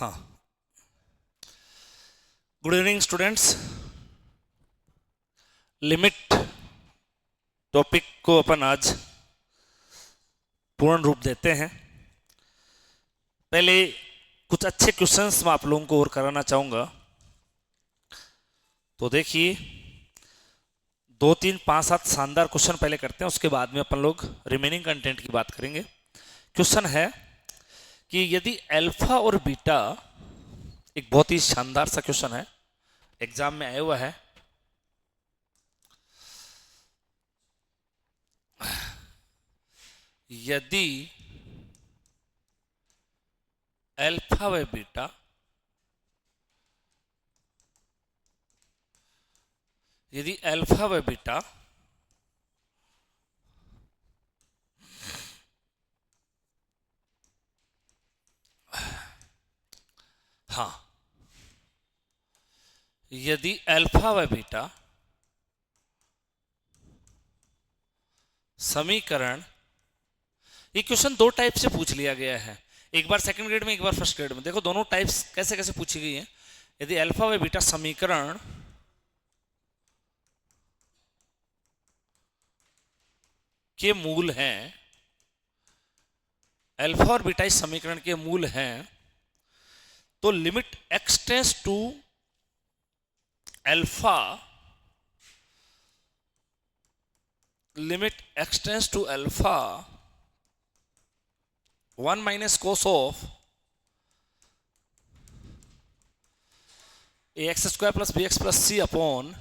हाँ, good evening students. Limit topic को अपन आज पूर्ण रूप देते हैं। पहले कुछ अच्छे क्वेश्चंस मैं आप लोगों को और कराना चाहूँगा। तो देखिए, 2, 3, 5, 7 शानदार क्वेश्चन पहले करते हैं, उसके बाद में अपन लोग रिमेनिंग कंटेंट की बात करेंगे। क्वेश्चन है कि यदि अल्फा और बीटा, एक बहुत ही शानदार सा क्वेश्चन है, एग्जाम में आया हुआ है। यदि अल्फा व बीटा यदि अल्फा व बीटा हाँ, यदि अल्फा व बीटा समीकरण, ये क्वेश्चन दो टाइप से पूछ लिया गया है, एक बार सेकंड ग्रेड में, एक बार फर्स्ट ग्रेड में। देखो दोनों टाइप्स कैसे कैसे पूछी गई है। यदि अल्फा व बीटा समीकरण के मूल हैं, अल्फा और बीटा इस समीकरण के मूल हैं, तो limit x tends to alpha, limit x tends to alpha 1 minus cos of ax square plus bx plus c upon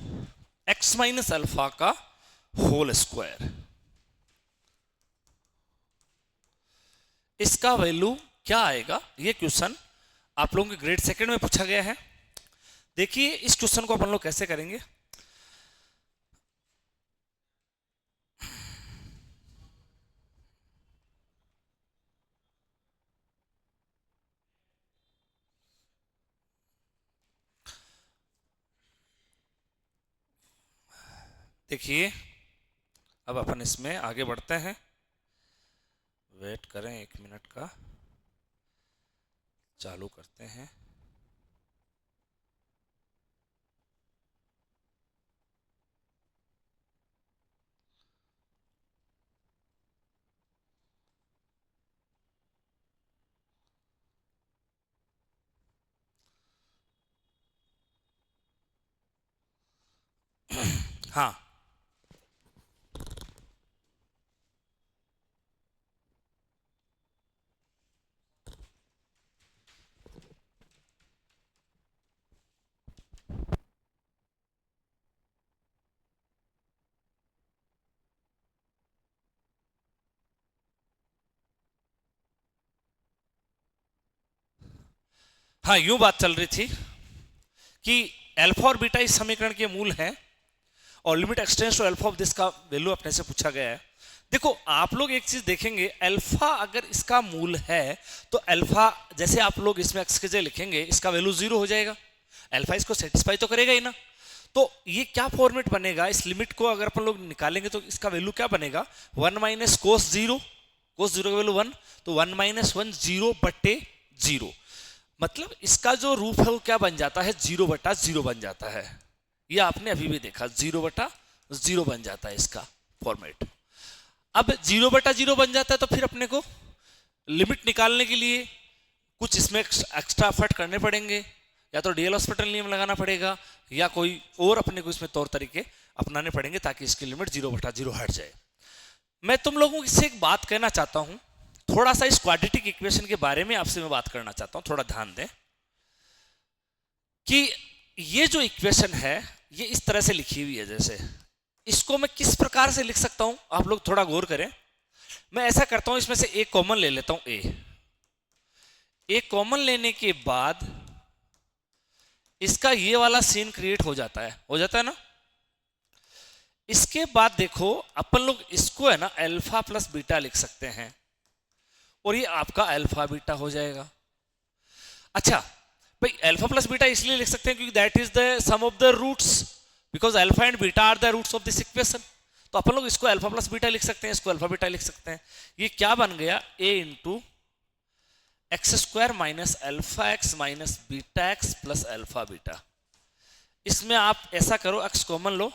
x minus alpha का होल स्क्वायर, इसका वैल्यू क्या आएगा। ये क्वेश्चन आप लोगों के ग्रेड सेकंड में पूछा गया है। देखिए इस क्वेश्चन को अपन लोग कैसे करेंगे। देखिए अब अपन इसमें आगे बढ़ते हैं, वेट करें 1 मिनट का, चालू करते हैं। हाँ, हाँ, यूं बात चल रही थी कि अल्फा और बीटा इस समीकरण के मूल हैं और limit x tends to alpha of this का वैल्यू अपने से पूछा गया है। देखो आप लोग एक चीज देखेंगे, अल्फा अगर इसका मूल है तो अल्फा, जैसे आप लोग इसमें एक्स के जगह लिखेंगे, इसका वैल्यू 0 हो जाएगा। अल्फा इसको सेटिस्फाई तो करेगा ही ना। तो ये क्या फॉर्मेट बनेगा, इस लिमिट को अगर अपन लोग निकालेंगे तो इसका वैल्यू क्या बनेगा, 1 माइनस कोस 0, कोस 0 का वैल्यू 1, तो 1 माइनस 1 0 बट्टे 0, मतलब इसका जो रूप है वो क्या बन जाता है, 0 बटा 0 बन जाता है। ये आपने अभी भी देखा, 0 बटा 0 बन जाता है इसका फॉर्मेट। अब 0 बटा 0 बन जाता है तो फिर अपने को लिमिट निकालने के लिए कुछ इसमें एक्स्ट्रा एफर्ट करने पड़ेंगे, या तो डीएल हॉस्पिटल नियम लगाना पड़ेगा या कोई और अपने को इसमें तौर तरीके अपनाने पड़ेंगे ताकि इसकी लिमिट 0 बटा 0 हट जाए। मैं तुम लोगों से एक बात कहना चाहता हूं, थोड़ा सा इस क्वाड्रेटिक इक्वेशन के बारे में आपसे मैं बात करना चाहता हूं। थोड़ा ध्यान दें कि ये जो इक्वेशन है ये इस तरह से लिखी हुई है, जैसे इसको मैं किस प्रकार से लिख सकता हूं, आप लोग थोड़ा गौर करें। मैं ऐसा करता हूं, इसमें से एक कॉमन ले लेता हूं, ए कॉमन लेने के बाद इसका ये वाला सीन क्रिएट हो जाता है ना। इसके बाद देखो अपन लोग इसको है ना अल्फा प्लस बीटा लिख सकते हैं और ये आपका अल्फा बीटा हो जाएगा। अच्छा भाई, अल्फा प्लस बीटा इसलिए लिख सकते हैं क्योंकि that is the sum of the roots, because alpha and beta are the roots of this equation. तो अपन लोग इसको अल्फा प्लस बीटा लिख सकते हैं, इसको अल्फा बीटा लिख सकते हैं। ये क्या बन गया, a into x square minus alpha x minus beta x plus alpha beta. इसमें आप ऐसा करो, एक्स कॉमन लो,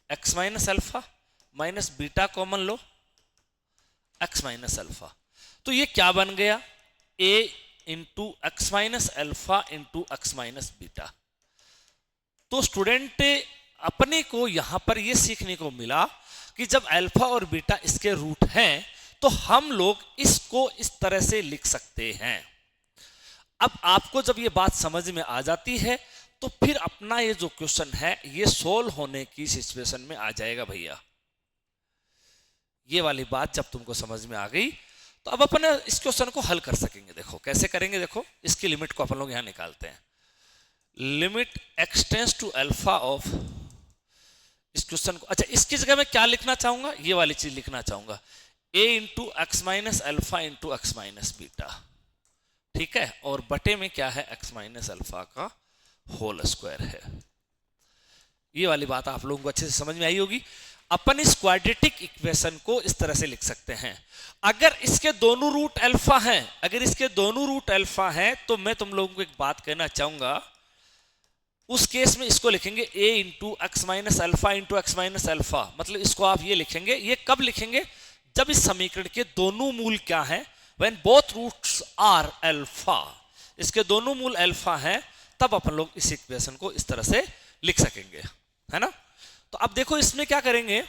x minus alpha minus beta common लो, एक्स माइनस अल्फा। तो ये क्या बन गया, a into x minus alpha into x minus beta. तो स्टूडेंट अपने को यहां पर यह सीखने को मिला कि जब अल्फा और बीटा इसके रूट हैं तो हम लोग इसको इस तरह से लिख सकते हैं। अब आपको जब ये बात समझ में आ जाती है तो फिर अपना ये जो क्वेश्चन है ये सोल्व होने की सिचुएशन में आ जाएगा भैया। ये वाली बात जब तुमको समझ में आ गई तो अब अपन इस क्वेश्चन को हल कर सकेंगे। देखो कैसे करेंगे, देखो इसकी लिमिट को अपन लोग यहां निकालते हैं। Limit x tends to alpha of, इस क्वेश्चन को, अच्छा इसकी जगह मैं क्या लिखना चाहूंगा, ये वाली चीज लिखना चाहूंगा, a into x minus alpha into x minus beta, ठीक है, और बटे में क्या है, एक्स माइनस अल्फा का होल स्क्वायर है। ये वाली बात आप लोगों को अच्छे से समझ में आई होगी। अपन इस क्वाड्रेटिक इक्वेशन को इस तरह से लिख सकते हैं, अगर इसके दोनों रूट अल्फा हैं, अगर इसके दोनों रूट अल्फा हैं तो मैं तुम लोगों को एक बात कहना चाहूंगा, उस केस में इसको लिखेंगे a into x minus alpha into x minus alpha. मतलब इसको आप ये लिखेंगे, ये कब लिखेंगे, जब इस समीकरण के दोनों मूल क्या हैं, when both roots are alpha, इसके दोनों मूल अल्फा हैं, तब अपन लोग इस इक्वेशन को इस तरह से लिख सकेंगे, है ना। तो अब देखो इसमें क्या करेंगे,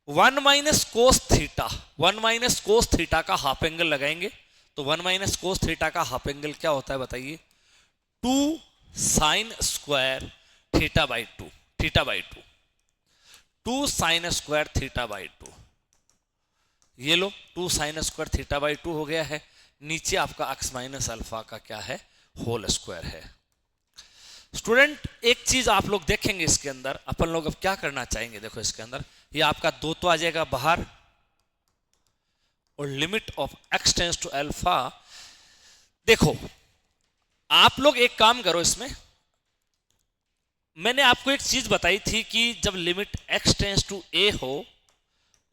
1 माइनस कोस थीटा, 1 माइनस कोस थीटा का हाफ एंगल लगाएंगे। तो 1 माइनस कोस थीटा का हाफ एंगल क्या होता है बताइए, 2 sine square theta by 2, theta by 2, 2 sine square theta by 2। ये लो 2 साइन स्क्वायर थीटा बाई 2 हो गया है। नीचे आपका एक्स माइनस अल्फा का क्या है, होल स्क्वायर है। स्टूडेंट एक चीज आप लोग देखेंगे इसके अंदर, अपन लोग अब क्या करना चाहेंगे, देखो इसके अंदर ये आपका 2 तो आ जाएगा बाहर, और limit of x tends to alpha. देखो आप लोग एक काम करो, इसमें मैंने आपको एक चीज बताई थी कि जब limit x tends to a हो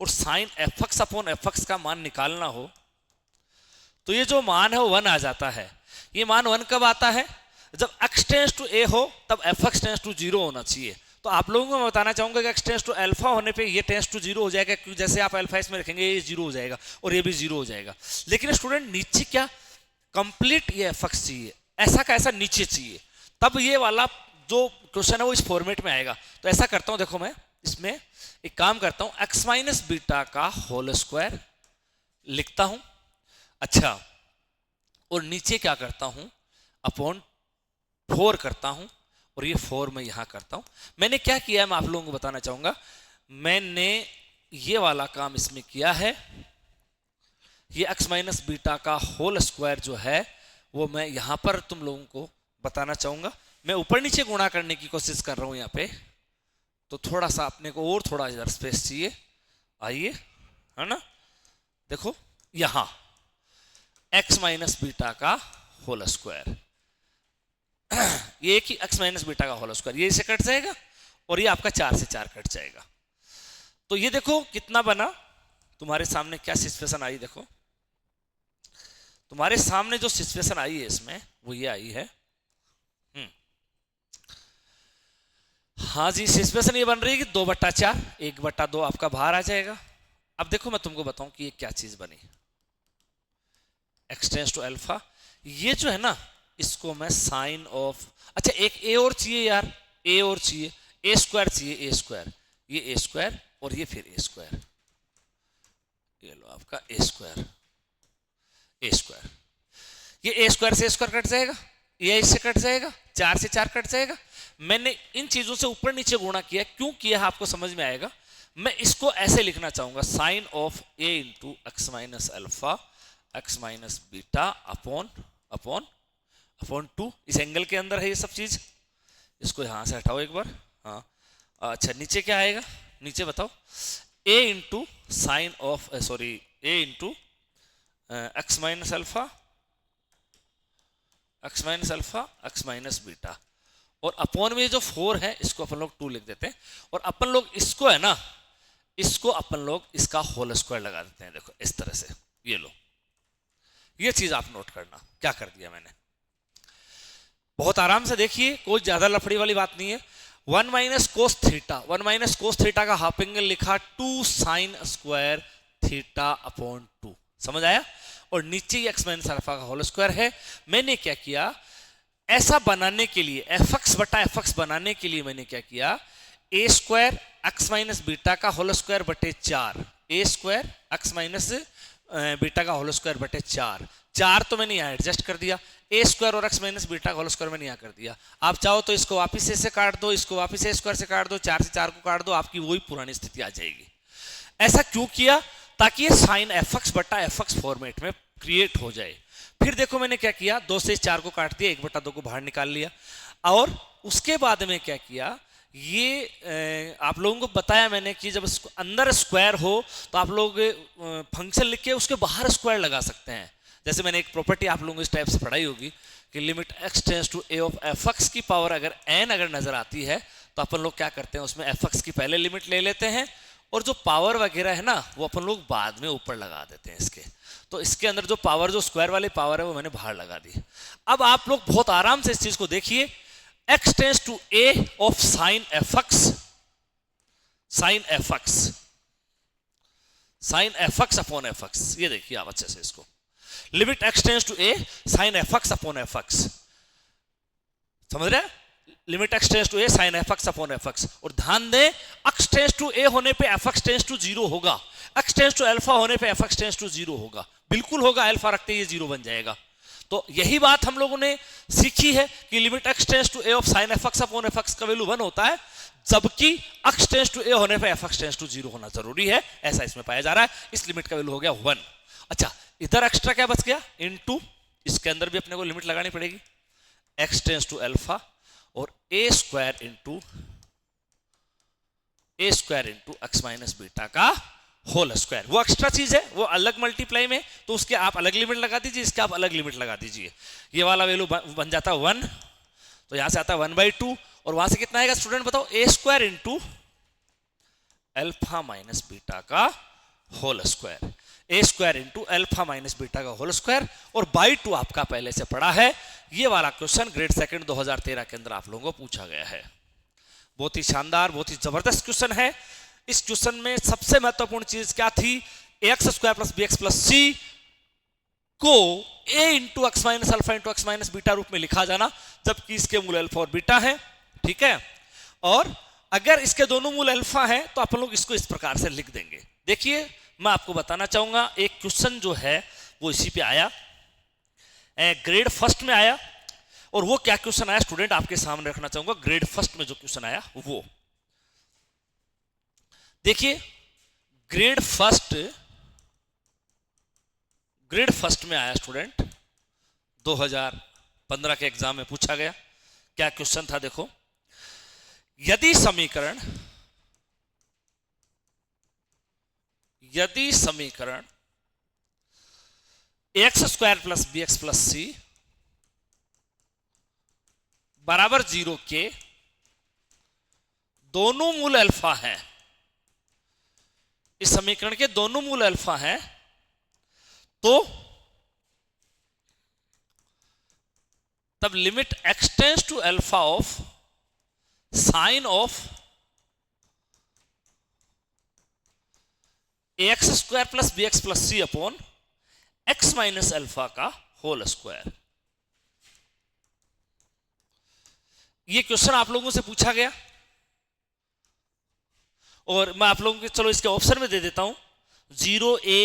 और sine f x upon f x का मान निकालना हो तो ये जो मान है वो 1 आ जाता है। ये मान 1 कब आता है, जब x टेंड्स टू a हो तब fx टेंड्स टू 0 होना चाहिए। तो आप लोगों को मैं बताना चाहूंगा कि x टेंड्स टू अल्फा होने पे ये टेंड्स टू 0 हो जाएगा, क्योंकि जैसे आप अल्फा इसमें रखेंगे ये 0 हो जाएगा और ये भी 0 हो जाएगा। लेकिन स्टूडेंट नीचे क्या कंप्लीट ये fx चाहिए, ऐसा का ऐसा नीचे चाहिए, तब ये वाला जो क्वेश्चन है वो इस फॉर्मेट में आएगा। तो ऐसा करता हूं, देखो मैं इसमें एक काम करता हूं, एक्स माइनस बीटा का होल स्क्वायर लिखता हूं, अच्छा, और नीचे क्या करता हूं, अपॉन 4 करता हूं, और ये 4 मैं यहां करता हूं। मैंने क्या किया है मैं आप लोगों को बताना चाहूंगा, मैंने ये वाला काम इसमें किया है, ये एक्स माइनस बीटा का होल स्क्वायर जो है वो मैं यहां पर तुम लोगों को बताना चाहूंगा। मैं ऊपर नीचे गुणा करने की कोशिश कर रहा हूं यहां पे, तो थोड़ा सा अपने को और थोड़ा इधर स्पेस चाहिए, आइए, है ना। देखो यहां एक्स माइनस बीटा का होल स्क्वायर, ये कि एक्स माइनस बीटा का होल स्क्वायर, ये इसे कट जाएगा और ये आपका 4 से 4 कट जाएगा। तो ये देखो कितना बना, तुम्हारे सामने क्या सिचुएशन आई, देखो तुम्हारे सामने जो सिचुएशन आई है इसमें वो ये आई है, हाँ जी, सिचुएशन ये बन रही है कि 2/4, 1/2 आपका बाहर आ जाएगा। अब देखो मैं तुमको बताऊं कि ये क्या चीज बनी, एक्स टेंड्स टू अल्फा, ये जो है ना इसको मैं साइन ऑफ, अच्छा एक ए और चाहिए यार, ए और चाहिए, ए स्क्वायर चाहिए, ए स्क्वायर, ये ए स्क्वायर और ये फिर ए स्क्वायर, ये लो आपका ए स्क्वायर, ए स्क्वायर, ये ए स्क्वायर से ए स्क्वायर कट जाएगा, ये इससे कट जाएगा, 4 से 4 कट जाएगा। मैंने इन चीजों से ऊपर नीचे गुणा किया, क्यों किया आपको समझ में आएगा। मैं इसको ऐसे लिखना चाहूंगा, sine of a into x minus alpha x minus beta upon upon upon 2, इस एंगल के अंदर है ये सब चीज, इसको यहां से हटाओ एक बार, हाँ अच्छा, नीचे क्या आएगा, नीचे बताओ, a into sine of, sorry a into x minus alpha x minus beta, और अपॉन में जो 4 है इसको अपन लोग 2 लिख देते हैं, और अपन लोग इसको है ना, इसको अपन लोग इसका होल स्क्वायर लगा देते हैं, देखो इस तरह से, ये लो ये चीज आप नोट करना क्या कर दिया मैंने। बहुत आराम से देखिए, कोई ज्यादा लफड़ी वाली बात नहीं है। 1 माइनस कोस थीटा, 1 माइनस कोस थीटा का हाफ एंगल लिखा 2 साइन स्क्वायर थीटा अपॉन 2, समझ आया। और नीचे एक्स माइनस अल्फा का होल स्क्वायर है। मैंने क्या किया, ऐसा बनाने के लिए एफ एक्स बटा एफ एक्स बनाने के लिए मैंने क्या किया, ए स्क्वायर एक्स माइनस बीटा का होल स्क्वायर बटे 4, ए स्क्वायर एक्स माइनस बीटा का होल स्क्वायर बटे 4, 4 तो मैंने यहाँ एडजस्ट कर दिया, ए स्क्वायर और एक्स माइनस बीटा का होल स्क्वायर मैंने यहाँ कर दिया। आप चाहो तो इसको वापिस से काट दो, इसको वापिस ए स्क्वायर से काट दो, 4 से 4 को काट दो, आपकी वही पुरानी स्थिति आ जाएगी। ऐसा क्यों किया, ताकि ये साइन एफ एक्स बटा एफ एक्स फॉर्मेट में क्रिएट हो जाए। फिर देखो मैंने क्या किया, 2 से 4 को काट दिया, 1/2 को बाहर निकाल लिया। और उसके बाद में क्या किया, ये आप लोगों को बताया मैंने कि जब अंदर स्क्वायर हो तो आप लोग फंक्शन लिख के उसके बाहर स्क्वायर लगा सकते हैं। जैसे मैंने एक प्रॉपर्टी आप लोगों को इस टाइप से पढ़ाई होगी कि limit x tends to a of f x की पावर अगर एन अगर नजर आती है तो अपन लोग क्या करते हैं, उसमें एफ एक्स की पहले लिमिट ले लेते हैं और जो पावर वगैरह है ना वो अपन लोग बाद में ऊपर लगा देते हैं इसके। तो इसके अंदर जो पावर, जो स्क्वायर वाली पावर है वो मैंने बाहर लगा दी। अब आप लोग बहुत आराम से इस चीज को देखिए, x tends to a of sine f x, sine f x, sine f x upon f x. ये देखिए आप अच्छे से इसको, limit x tends to a sine f x upon f x, समझ रहे हैं, limit x tends to a sine f x upon f x. और ध्यान दें, x टेंड्स टू a होने पे एफ एक्स टेंड्स टू 0 होगा, x टेंड्स टू अल्फा होने पे एफ एक्स टेंड्स टू 0 होगा, बिल्कुल होगा, अल्फा रखते ही ये 0 बन जाएगा। तो यही बात हम लोगों ने सीखी है कि limit x tends to a of sine f x upon f x का वैल्यू 1 होता है, जबकि x टेंड्स टू a होने पे एफ एक्स टेंड्स टू 0 होना जरूरी है, ऐसा इसमें पाया जा रहा है। इस लिमिट का वैल्यू हो गया 1। अच्छा, इधर एक्स्ट्रा क्या बच गया, इनटू, इसके अंदर भी अपने को लिमिट लगानी पड़ेगी, x टेंड्स टू अल्फा और a square into x minus beta का होल स्क्वायर। वो एक्स्ट्रा चीज है, वो अलग मल्टीप्लाई में, तो उसके आप अलग लिमिट लगा दीजिए, इसके आप अलग लिमिट लगा दीजिए। ये वाला वैल्यू बन जाता है 1, तो यहां से आता है 1/2, और वहां से कितना आएगा स्टूडेंट बताओ, a square into alpha minus beta का whole square, a square into alpha minus beta का होल स्क्वायर, और बाई 2 आपका पहले से पढ़ा है। ये वाला क्वेश्चन ग्रेड सेकंड 2013 के अंदर आप लोगों को पूछा गया है। बहुत ही शानदार, बहुत ही जबरदस्त क्वेश्चन है। इस क्वेश्चन में सबसे महत्वपूर्ण चीज क्या थी, x square plus b x plus c को a into x minus alpha into x minus beta रूप में लिखा जाना, जबकि इसके मूल अल्फा और बीटा है, ठीक है। और अगर इसके दोनों मूल अल्फा है तो अपन लोग इसको इस प्रकार से लिख देंगे। देखिए मैं आपको बताना चाहूंगा, एक क्वेश्चन जो है वो इसी पे आया, ग्रेड फर्स्ट में आया, और वो क्या क्वेश्चन आया स्टूडेंट आपके सामने रखना चाहूंगा। ग्रेड फर्स्ट में जो क्वेश्चन आया वो देखिए, ग्रेड फर्स्ट में आया स्टूडेंट, 2015 के एग्जाम में पूछा गया। क्या क्वेश्चन था देखो, यदि समीकरण x square plus b x plus c बराबर 0 के दोनों मूल अल्फा हैं, इस समीकरण के दोनों मूल अल्फा हैं, तो तब limit x tends to alpha of sine of x square plus b x plus c upon x minus alpha का होल स्क्वायर। ये क्वेश्चन आप लोगों से पूछा गया, और मैं आप लोगों के चलो इसके ऑप्शन में दे देता हूं, 0a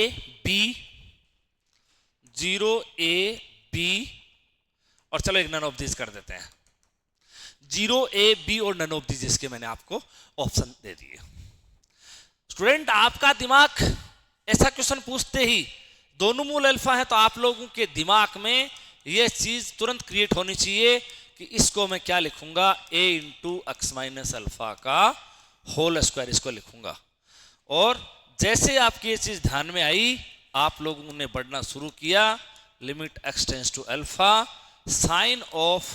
b, और चलो एक नन ऑफ दिस कर देते हैं, 0a b और नन ऑफ दिस, इसके मैंने आपको ऑप्शन दे दिए। स्टूडेंट आपका दिमाग ऐसा क्वेश्चन पूछते ही दोनों मूल अल्फा है, तो आप लोगों के दिमाग में यह चीज तुरंत क्रिएट होनी चाहिए कि इसको मैं क्या लिखूंगा, a into x minus alpha का होल स्क्वायर, इसको लिखूंगा। और जैसे आपकी ये चीज ध्यान में आई, आप लोगों ने बढ़ना शुरू किया, limit x tends to alpha sine of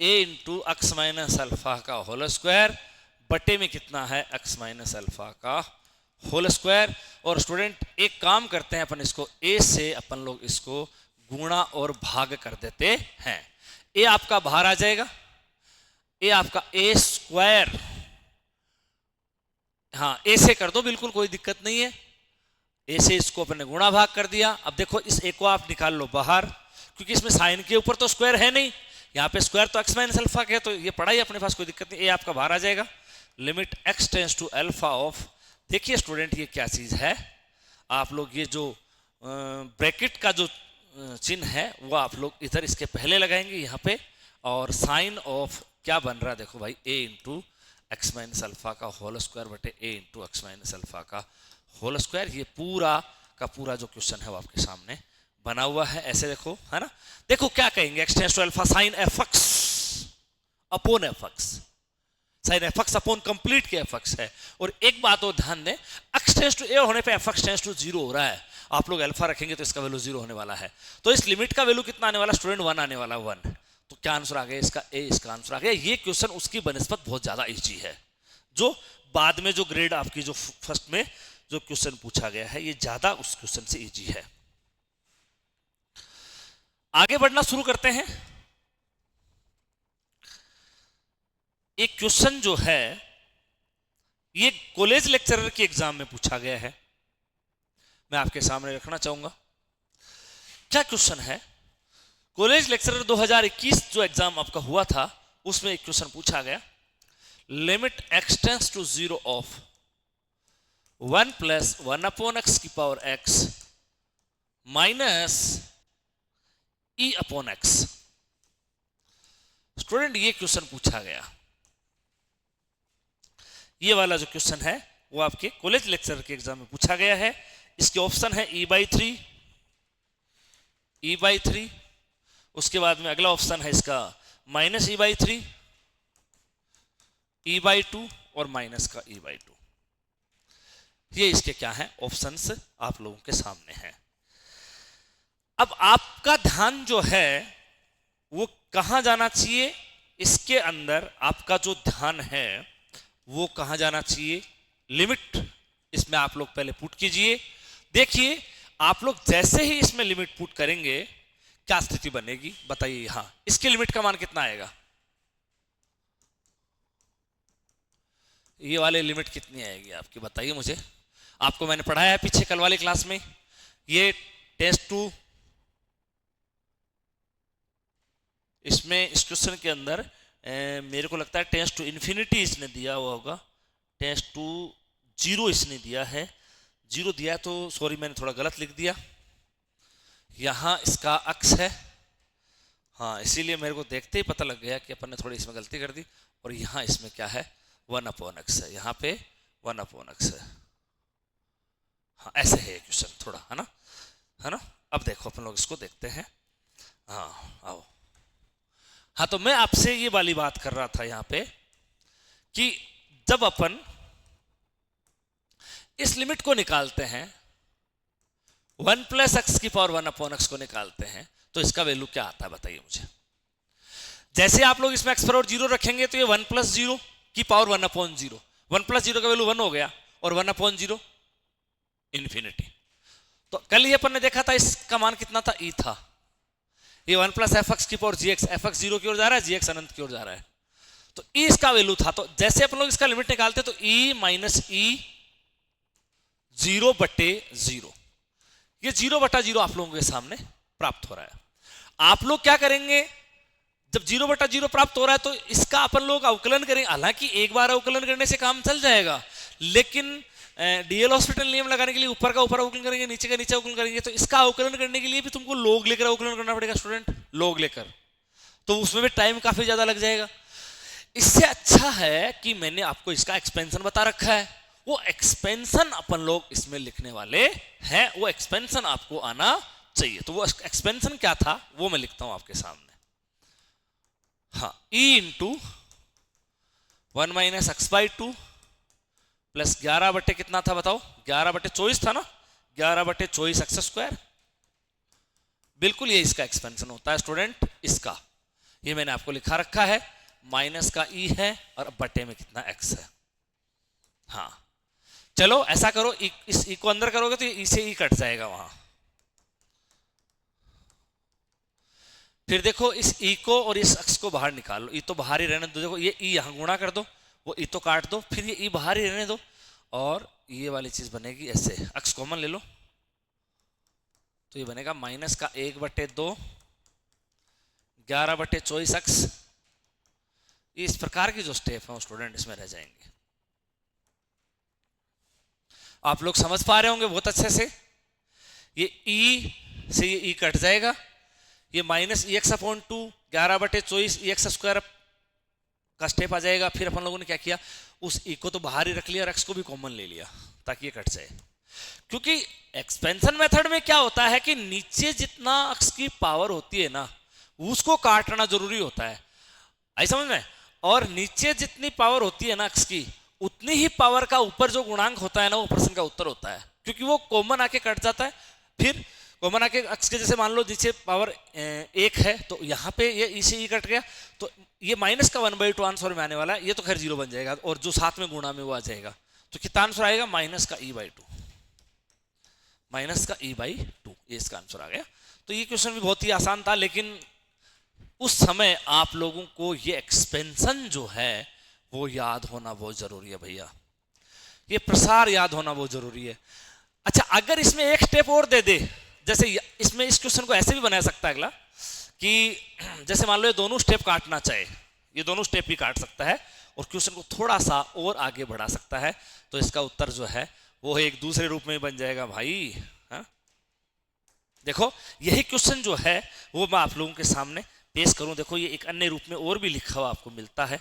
a into x minus alpha का होल स्क्वायर बटे में कितना है, एक्स माइनस अल्फा का होल स्क्वायर। और स्टूडेंट एक काम करते हैं अपन इसको ए से अपन लोग इसको गुणा और भाग कर देते हैं। ए आपका बाहर आ जाएगा, ए आपका ए स्क्वायर, हाँ ए से कर दो, बिल्कुल कोई दिक्कत नहीं है। ए से इसको अपने गुणा भाग कर दिया। अब देखो इस ए को आप निकाल लो बाहर, क्योंकि इसमें साइन के ऊपर तो स्क्वायर है नहीं, यहाँ पे स्क्वायर तो एक्स माइनस अल्फा के है, तो ये पढ़ा ही अपने पास, कोई दिक्कत नहीं। ए आपका बाहर आ जाएगा। Limit x tends to alpha of, देखिए स्टूडेंट ये क्या चीज है, आप लोग ये जो ब्रैकेट का जो चिन्ह है वो आप लोग इधर इसके पहले लगाएंगे यहाँ पे, और साइन ऑफ क्या बन रहा है देखो भाई, ए इंटू एक्स माइनस अल्फा का होल स्क्वायर बटे ए इंटू एक्स माइनस अल्फा का होल स्क्वायर। ये पूरा का पूरा जो क्वेश्चन है वो आपके सामने बना हुआ है, ऐसे देखो, है ना। देखो क्या कहेंगे, x tends to alpha sine f x upon f x, sine f x upon complete के एफ एक्स है। और एक बात और ध्यान दें, एक्स टेंस टू ए होने पे एफ एक्स टेंस टू 0 हो रहा है, आप लोग अल्फा रखेंगे तो इसका वैल्यू 0 होने वाला है। तो इस लिमिट का वैल्यू कितना आने वाला स्टूडेंट, 1 आने वाला, 1। तो क्या आंसर आ गया इसका, ए इसका आंसर आ गया। ये क्वेश्चन उसकी बनिस्बत बहुत ज्यादा इजी है, जो बाद में जो ग्रेड आपकी जो फर्स्ट में जो क्वेश्चन पूछा गया है, ये ज्यादा उस क्वेश्चन से इजी है। आगे बढ़ना शुरू करते हैं। एक क्वेश्चन जो है ये कॉलेज लेक्चरर के एग्जाम में पूछा गया है, मैं आपके सामने रखना चाहूंगा। क्या क्वेश्चन है, कॉलेज लेक्चरर 2021 जो एग्जाम आपका हुआ था उसमें एक क्वेश्चन पूछा गया, limit x tends to 0 of 1 plus 1 upon x की power x minus e upon x. Student ये क्वेश्चन पूछा गया, ये वाला जो क्वेश्चन है वो आपके कॉलेज लेक्चरर के एग्जाम में पूछा गया है। इसके ऑप्शन है e/3, e/3, उसके बाद में अगला ऑप्शन है इसका माइनस e/3, e/2 और माइनस का e/2। ये इसके क्या है ऑप्शंस आप लोगों के सामने हैं। अब आपका ध्यान जो है वो कहां जाना चाहिए, इसके अंदर आपका जो ध्यान है वो कहां जाना चाहिए, लिमिट इसमें आप लोग पहले पुट कीजिए। देखिए आप लोग जैसे ही इसमें लिमिट पुट करेंगे क्या स्थिति बनेगी बताइए। यहां इसकी लिमिट का मान कितना आएगा, ये वाले लिमिट कितनी आएगी आपकी बताइए मुझे। आपको मैंने पढ़ाया है पीछे कल वाली क्लास में, ये टेस्ट 2, इसमें इस क्वेश्चन के अंदर मेरे को लगता है टेस्ट टू इन्फिनिटी इसने दिया हुआ होगा, टेस्ट टू 0 इसने दिया है, 0 दिया है, तो सॉरी मैंने थोड़ा गलत लिख दिया। यहाँ इसका अक्स है, हाँ इसीलिए मेरे को देखते ही पता लग गया कि अपन ने थोड़ी इसमें गलती कर दी। और यहाँ इसमें क्या है 1 अपॉन एक्स है, यहाँ पे 1 अपॉन एक्स है। हाँ ऐसे है क्वेश्चन थोड़ा, है ना, है ना। अब देखो अपन लोग इसको देखते हैं। हाँ आओ, हाँ तो मैं आपसे ये वाली बात कर रहा था यहाँ पे कि जब अपन इस लिमिट को निकालते हैं 1 प्लस एक्स की पावर 1 अपॉन एक्स को निकालते हैं तो इसका वैल्यू क्या आता है बताइए मुझे। जैसे आप लोग इसमें एक्स पर 0 रखेंगे तो ये 1 प्लस 0 की पावर 1 अपॉन 0, 1 प्लस 0 का वैल्यू 1 हो गया, और 1 अपॉन 0 इन्फिनिटी। तो कल ये अपन ने देखा था इसका मान कितना था, ई था। ये 1 प्लस एफ एक्स की पावर जी एक्स, एफ एक्स 0 की ओर जा रहा है, जी एक्स अनंत की ओर जा रहा है, तो ई इसका वैल्यू था। तो जैसे अपन लोग इसका लिमिट निकालते तो ई माइनस ई 0/0, ये 0/0 आप लोगों के सामने प्राप्त हो रहा है। आप लोग क्या करेंगे, जब 0/0 प्राप्त हो रहा है तो इसका अपन लोग अवकलन करेंगे। हालांकि एक बार अवकलन करने से काम चल जाएगा, लेकिन डीएल हॉस्पिटल नियम लगाने के लिए ऊपर का ऊपर अवकलन करेंगे, नीचे का नीचे अवकलन करेंगे, तो इसका अवकलन करने के लिए भी तुमको लॉग लेकर अवकलन करना पड़ेगा स्टूडेंट, लॉग लेकर, तो उसमें भी टाइम काफी ज्यादा लग जाएगा। इससे अच्छा है कि मैंने आपको इसका एक्सपेंशन बता रखा है, वो एक्सपेंशन अपन लोग इसमें लिखने वाले हैं, वो एक्सपेंशन आपको आना चाहिए। तो वो एक्सपेंशन क्या था वो मैं लिखता हूं आपके सामने। हाँ, E into 1 minus x by 2 plus 11 बटे कितना था बताओ, 11/24 था ना, 11/24 एक्स स्क्वायर। बिल्कुल ये इसका एक्सपेंशन होता है स्टूडेंट, इसका ये मैंने आपको लिखा रखा है, माइनस का ई है और बटे में कितना एक्स है। हाँ चलो ऐसा करो, इस ई को अंदर करोगे तो ई से ई कट जाएगा वहां। फिर देखो इस ई को और इस अक्स को बाहर निकालो, ई तो बाहर ही रहने दो। देखो ये ई यहां गुणा कर दो, वो ई तो काट दो, फिर ये ई बाहर ही रहने दो, और ये वाली चीज बनेगी ऐसे, अक्स कॉमन ले लो तो ये बनेगा माइनस का 1/2 11/24 अक्स। इस प्रकार की जो स्टेप है स्टूडेंट इसमें रह जाएंगे। आप लोग समझ पा रहे होंगे बहुत अच्छे से। ये ई से ये ई कट जाएगा, ये माइनस ई एक्स अपॉन 2 11/24 ई एक्स स्क्वायर का स्टेप आ जाएगा। फिर अपन लोगों ने क्या किया, उस ई को तो बाहर ही रख लिया और एक्स को भी कॉमन ले लिया ताकि ये कट जाए। क्योंकि एक्सपेंशन मेथड में क्या होता है कि नीचे जितना अक्स की पावर होती है ना उसको काटना जरूरी होता है, आई समझ में। और नीचे जितनी पावर होती है ना अक्स की, उतनी ही पावर का ऊपर जो गुणांक होता है ना वो प्रश्न का उत्तर होता है, क्योंकि वो कॉमन आके कट जाता है। फिर कॉमन आके अक्स के जैसे मान लो नीचे पावर 1 है तो यहाँ पे ये ई से ई कट गया, तो ये माइनस का 1/2 आंसर में आने वाला है, ये तो खैर 0 बन जाएगा और जो साथ में गुणा में वो आ जाएगा। तो कितना आंसर आएगा, माइनस का e/2, माइनस का e/2, ये इसका आंसर आ गया। तो ये क्वेश्चन भी बहुत ही आसान था, लेकिन उस समय आप लोगों को ये एक्सपेंशन जो है वो याद होना बहुत जरूरी है भैया, ये प्रसार याद होना बहुत जरूरी है। अच्छा अगर इसमें एक स्टेप और दे दे, जैसे इसमें इस क्वेश्चन को ऐसे भी बना सकता है अगला कि जैसे मान लो ये दोनों स्टेप काटना चाहे, ये दोनों स्टेप भी काट सकता है और क्वेश्चन को थोड़ा सा और आगे बढ़ा सकता है, तो इसका उत्तर जो है वो एक दूसरे रूप में बन जाएगा भाई। हा? देखो यही क्वेश्चन जो है वो मैं आप लोगों के सामने पेश करूं। देखो ये एक अन्य रूप में और भी लिखा हुआ आपको मिलता है,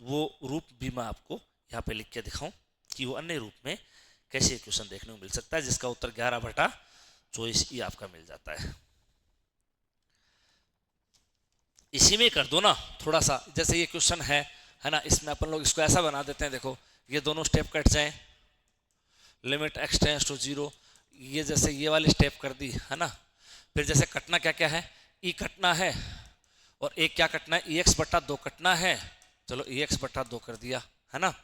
वो रूप भी मैं आपको यहाँ पे लिख के दिखाऊं कि वो अन्य रूप में कैसे क्वेश्चन देखने को मिल सकता है, जिसका उत्तर 11/24 ई आपका मिल जाता है। इसी में कर दो ना थोड़ा सा, जैसे ये क्वेश्चन है ना, इसमें अपन लोग इसको ऐसा बना देते हैं। देखो ये दोनों स्टेप कट जाएं, लिमिट x टेंड्स टू 0, ये जैसे ये वाली स्टेप कर दी है ना। फिर जैसे कटना क्या क्या है, ई कटना है और एक क्या कटना है, EX/2 कटना है। चलो EX/2 कर दिया है ना,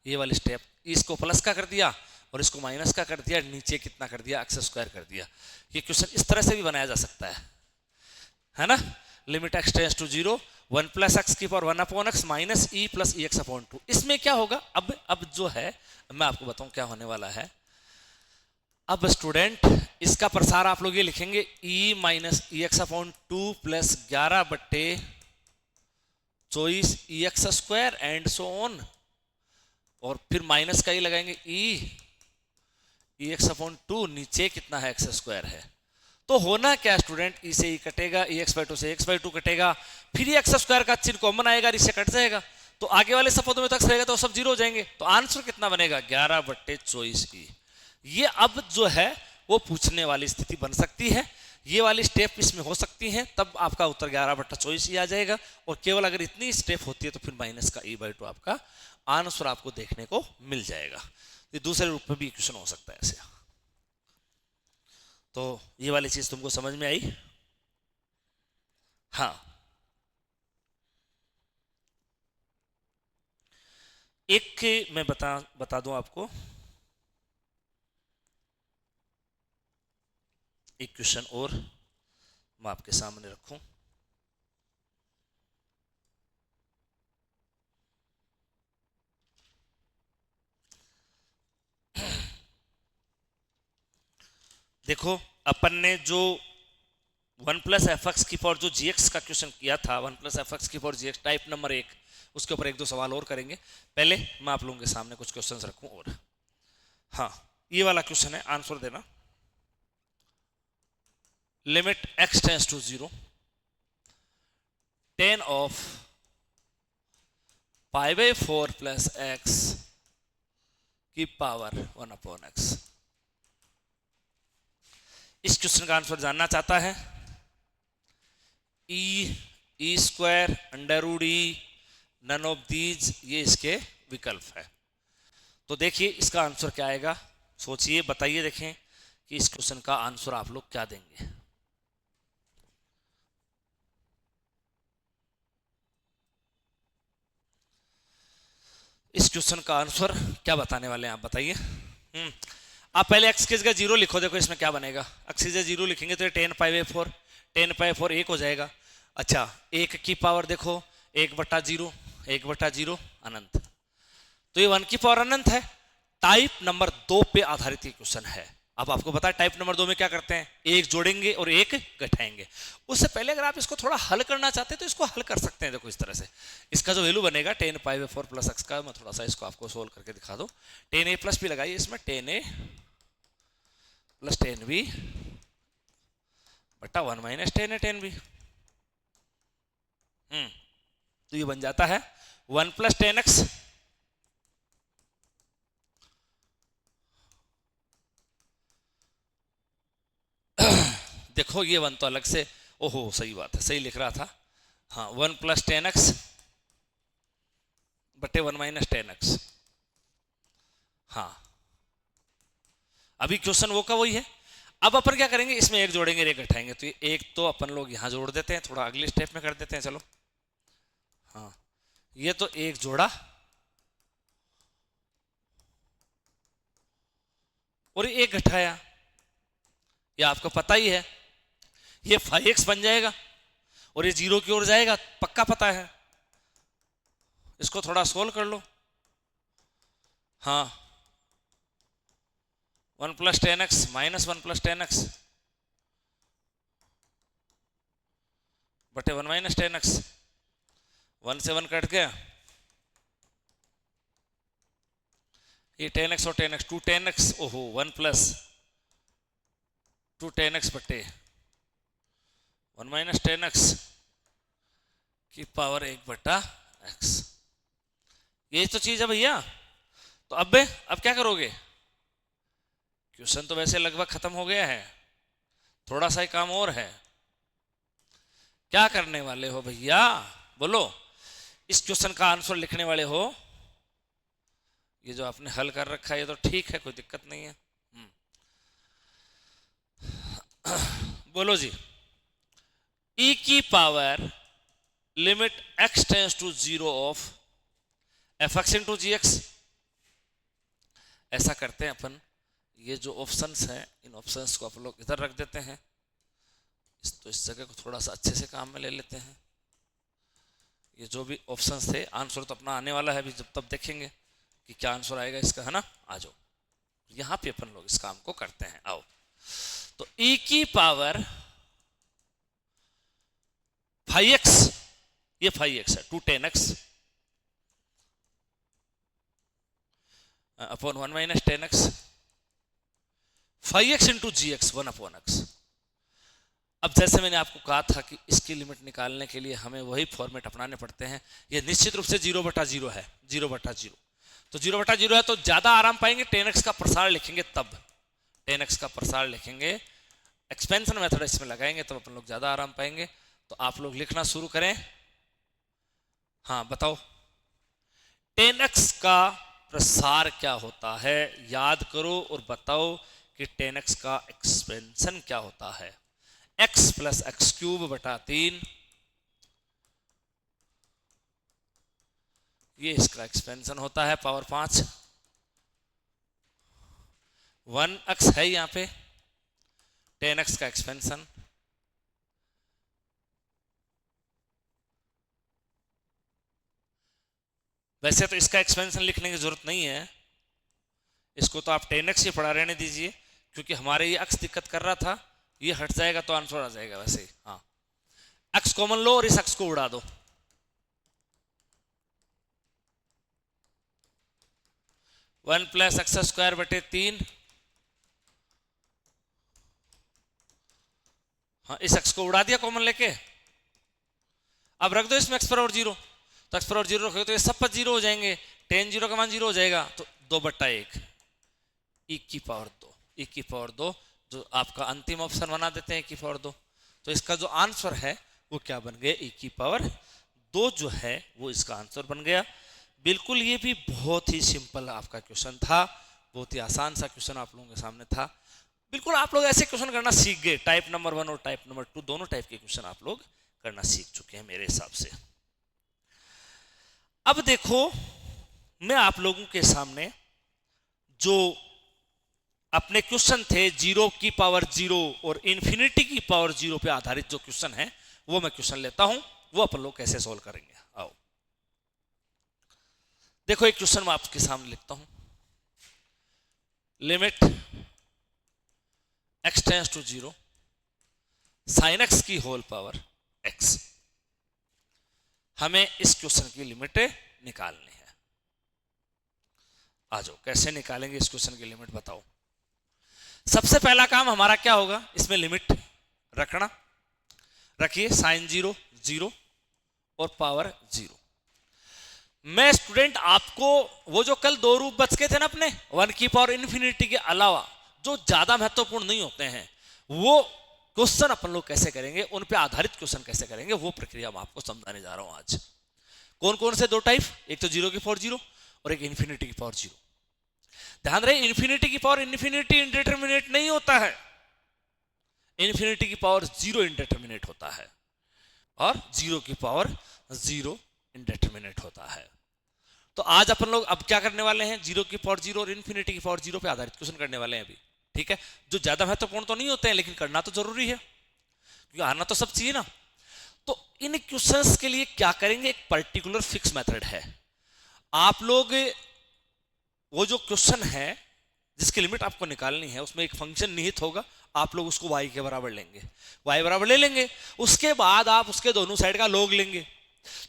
ये वाली स्टेप। इसको प्लस का कर दिया और इसको माइनस का कर दिया, नीचे कितना कर दिया, x² कर दिया। ये क्वेश्चन इस तरह से भी बनाया जा सकता है ना। Limit x tends to 0 1 + x⁴ minus e + EX/2। इसमें क्या होगा, अब जो है मैं आपको बताऊं क्या होने वाला है। अब स्टूडेंट इसका प्रसार आप लोग ये लिखेंगे e - EX/2 + 11/24 EX² and so on, और फिर माइनस का ही लगाएंगे EX/2, नीचे कितना है x² है। तो होना क्या स्टूडेंट, ई से ई कटेगा, EX/2 से EX/2 कटेगा, फिर ये x² का चिन्ह कॉमन आएगा, इससे कट जाएगा, तो आगे वाले सब पदों में तक रहेगा तो सब 0 हो जाएंगे। तो आंसर कितना बनेगा, 11/24 ई। ये अब जो है वो पूछने वाली स्थिति बन सकती है, ये वाली स्टेप इसमें हो सकती है, तब आपका उत्तर 11/24 ई आ जाएगा। और केवल अगर इतनी स्टेप होती है तो फिर माइनस का e/2 आपका आंसर आपको देखने को मिल जाएगा। ये दूसरे रूप में भी क्वेश्चन हो सकता है ऐसे। तो ये वाली चीज तुमको समझ में आई। हाँ एक मैं बता दूं आपको, एक क्वेश्चन और मैं आपके सामने रखूं। देखो अपन ने जो 1 + f(x⁴ जो gx का क्वेश्चन किया था, 1 + f(x⁴ gx टाइप नंबर 1, उसके ऊपर 1-2 सवाल और करेंगे। पहले मैं आप लोगों के सामने कुछ क्वेश्चंस रखूं और। हाँ ये वाला क्वेश्चन है, आंसर देना। Limit x tends to 0 tan of π/4 + x की पावर 1/x। इस क्वेश्चन का आंसर जानना चाहता है, e² √e none of these, ये इसके विकल्प है। तो देखिए इसका आंसर क्या आएगा, सोचिए बताइए, देखें कि इस क्वेश्चन का आंसर आप लोग क्या देंगे। इस क्वेश्चन का आंसर क्या बताने वाले हैं आप बताइए। आप पहले x की जगह 0 लिखो, देखो इसमें क्या बनेगा। x की जगह 0 लिखेंगे तो ये 10 पाई/4, 10 पाई/4 1 हो जाएगा। अच्छा, 1 की पावर देखो 1/0, 1/0 अनंत, तो ये 1 की पावर अनंत है। टाइप नंबर 2 पे आधारित ये क्वेश्चन है। अब आपको पता है टाइप नंबर 2 में क्या करते हैं, एक जोड़ेंगे और एक घटाएंगे। उससे पहले अगर आप इसको थोड़ा हल करना चाहते हैं तो इसको हल कर सकते हैं। देखो इस तरह से इसका जो वैल्यू बनेगा 10 पाई/4 प्लस x का, मैं थोड़ा सा इसको आपको सोल्व करके दिखा दूं। 10a प्लस भी लगाइए इसमें, 10a प्लस 10b बटा 1 माइनस 10a 10b। तो ये बन जाता है 1 प्लस 10x देखो ये 1 तो अलग से, ओहो सही बात है, सही लिख रहा था। हाँ 1 प्लस 10x बटे 1 माइनस 10x। हाँ अभी क्वेश्चन वो का वही है। अब अपन क्या करेंगे, इसमें एक जोड़ेंगे एक घटाएंगे, तो ये एक तो अपन लोग यहां जोड़ देते हैं, थोड़ा अगले स्टेप में कर देते हैं। चलो हाँ, ये तो एक जोड़ा और एक घटाया, ये आपको पता ही है, ये 5x बन जाएगा और ये 0 की ओर जाएगा, पक्का पता है। इसको थोड़ा सोल्व कर लो। हाँ 1 plus 10x minus 1 plus 10x बटे 1 माइनस 10x, 1 से 1 कट गया, ये 10x और 10x 2 10x, ओहो 1 प्लस 2 10x बटे 1 माइनस 10x की पावर 1/x। यही तो चीज है भैया। तो अब क्या करोगे, क्वेश्चन तो वैसे लगभग खत्म हो गया है, थोड़ा सा ही काम और है। क्या करने वाले हो भैया बोलो, इस क्वेश्चन का आंसर लिखने वाले हो। ये जो आपने हल कर रखा है ये तो ठीक है, कोई दिक्कत नहीं है। बोलो जी, e की power limit x tends to 0 of fx into gx। ऐसा करते हैं अपन, ये जो ऑप्शंस हैं इन ऑप्शंस को आप लोग इधर रख देते हैं, तो इस जगह को थोड़ा सा अच्छे से काम में ले लेते हैं। ये जो भी ऑप्शंस थे, आंसर तो अपना आने वाला है अभी, जब तब देखेंगे कि क्या आंसर आएगा इसका, है ना। आ जाओ यहां पे अपन लोग इस काम को करते हैं। आओ, तो e की पावर 5x, ये 5x है, 2 10x upon 1 minus 10x, 5x into gx 1/x। अब जैसे मैंने आपको कहा था कि इसकी लिमिट निकालने के लिए हमें वही फॉर्मेट अपनाने पड़ते हैं। ये निश्चित रूप से 0/0 है, 0/0। तो 0/0 है तो ज्यादा आराम पाएंगे 10x का प्रसार लिखेंगे, तब 10x का प्रसार लिखेंगे, एक्सपेंशन मेथड इसमें लगाएंगे तब अपन लोग ज्यादा आराम पाएंगे। तो आप लोग लिखना शुरू करें। हाँ बताओ 10x का प्रसार क्या होता है, याद करो और बताओ कि 10x का एक्सपेंशन क्या होता है। x प्लस एक्स क्यूब बटा 3, ये इसका एक्सपेंशन होता है पावर 5। 1x है यहां पे, 10x का एक्सपेंशन, वैसे तो इसका एक्सपेंशन लिखने की जरूरत नहीं है, इसको तो आप 10x ही पढ़ा रहने दीजिए, क्योंकि हमारे ये x दिक्कत कर रहा था, ये हट जाएगा तो आंसर आ जाएगा वैसे ही। हाँ x कॉमन लो और इस x को उड़ा दो, 1 प्लस एक्स स्क्वायर बटे 3। हाँ इस x को उड़ा दिया कॉमन लेके, अब रख दो इसमें x पर और 0, तो x पर और 0 रखोगे तो ये सब पर 0 हो जाएंगे, 10 0 का मान 0 हो जाएगा, तो 2/1 e की पावर 2, e की पावर 2 जो आपका अंतिम ऑप्शन बना देते हैं e की पावर 2। तो इसका जो आंसर है वो क्या बन गया, e की पावर 2 जो है वो इसका आंसर बन गया। बिल्कुल ये भी बहुत ही सिंपल आपका क्वेश्चन था, बहुत ही आसान सा क्वेश्चन आप लोगों के सामने था। बिल्कुल आप लोग ऐसे क्वेश्चन करना सीख गए, टाइप नंबर 1 और टाइप नंबर 2 दोनों टाइप के क्वेश्चन आप लोग करना सीख चुके हैं मेरे हिसाब से। अब देखो मैं आप लोगों के सामने जो अपने क्वेश्चन थे 0 की पावर 0 और इंफिनिटी की पावर 0 पे आधारित जो क्वेश्चन है वो मैं क्वेश्चन लेता हूं, वो अपन लोग कैसे सोल्व करेंगे। आओ देखो एक क्वेश्चन मैं आपके सामने लिखता हूं। Limit x tends to 0 sin x की होल पावर x। हमें इस क्वेश्चन की लिमिट निकालनी है। आ जाओ कैसे निकालेंगे इस क्वेश्चन की लिमिट बताओ। सबसे पहला काम हमारा क्या होगा, इसमें लिमिट रखना। रखिए साइन 0 0 और पावर 0। मैं स्टूडेंट आपको वो जो कल दो रूप बच के थे ना अपने 1 की पावर इन्फिनिटी के अलावा जो ज्यादा महत्वपूर्ण नहीं होते हैं, वो क्वेश्चन अपन लोग कैसे करेंगे, उन पे आधारित क्वेश्चन कैसे करेंगे, वो प्रक्रिया मैं आपको समझाने जा रहा हूं आज। कौन कौन से दो टाइप, एक तो 0 की पावर 0 और एक इन्फिनिटी की पावर 0। ध्यान रहे इन्फिनिटी की पावर इन्फिनिटी इंडिटरमिनेट नहीं होता है, इन्फिनिटी की पावर 0 इंडिटरमिनेट होता है और 0 की पावर 0 इंडिटरमिनेट होता है। तो आज अपन लोग अब क्या करने वाले हैं, 0 की पावर 0 और इन्फिनिटी की पावर 0 पे आधारित क्वेश्चन करने वाले हैं अभी। ठीक है, जो ज्यादा महत्वपूर्ण तो नहीं होते हैं लेकिन करना तो जरूरी है क्योंकि आना तो सब चाहिए ना। तो इन क्वेश्चंस के लिए क्या करेंगे, एक पर्टिकुलर फिक्स मेथड है। आप लोग वो जो क्वेश्चन है जिसकी लिमिट आपको निकालनी है उसमें एक फंक्शन निहित होगा, आप लोग उसको y के बराबर लेंगे, y बराबर ले लेंगे। उसके बाद आप उसके दोनों साइड का log लेंगे।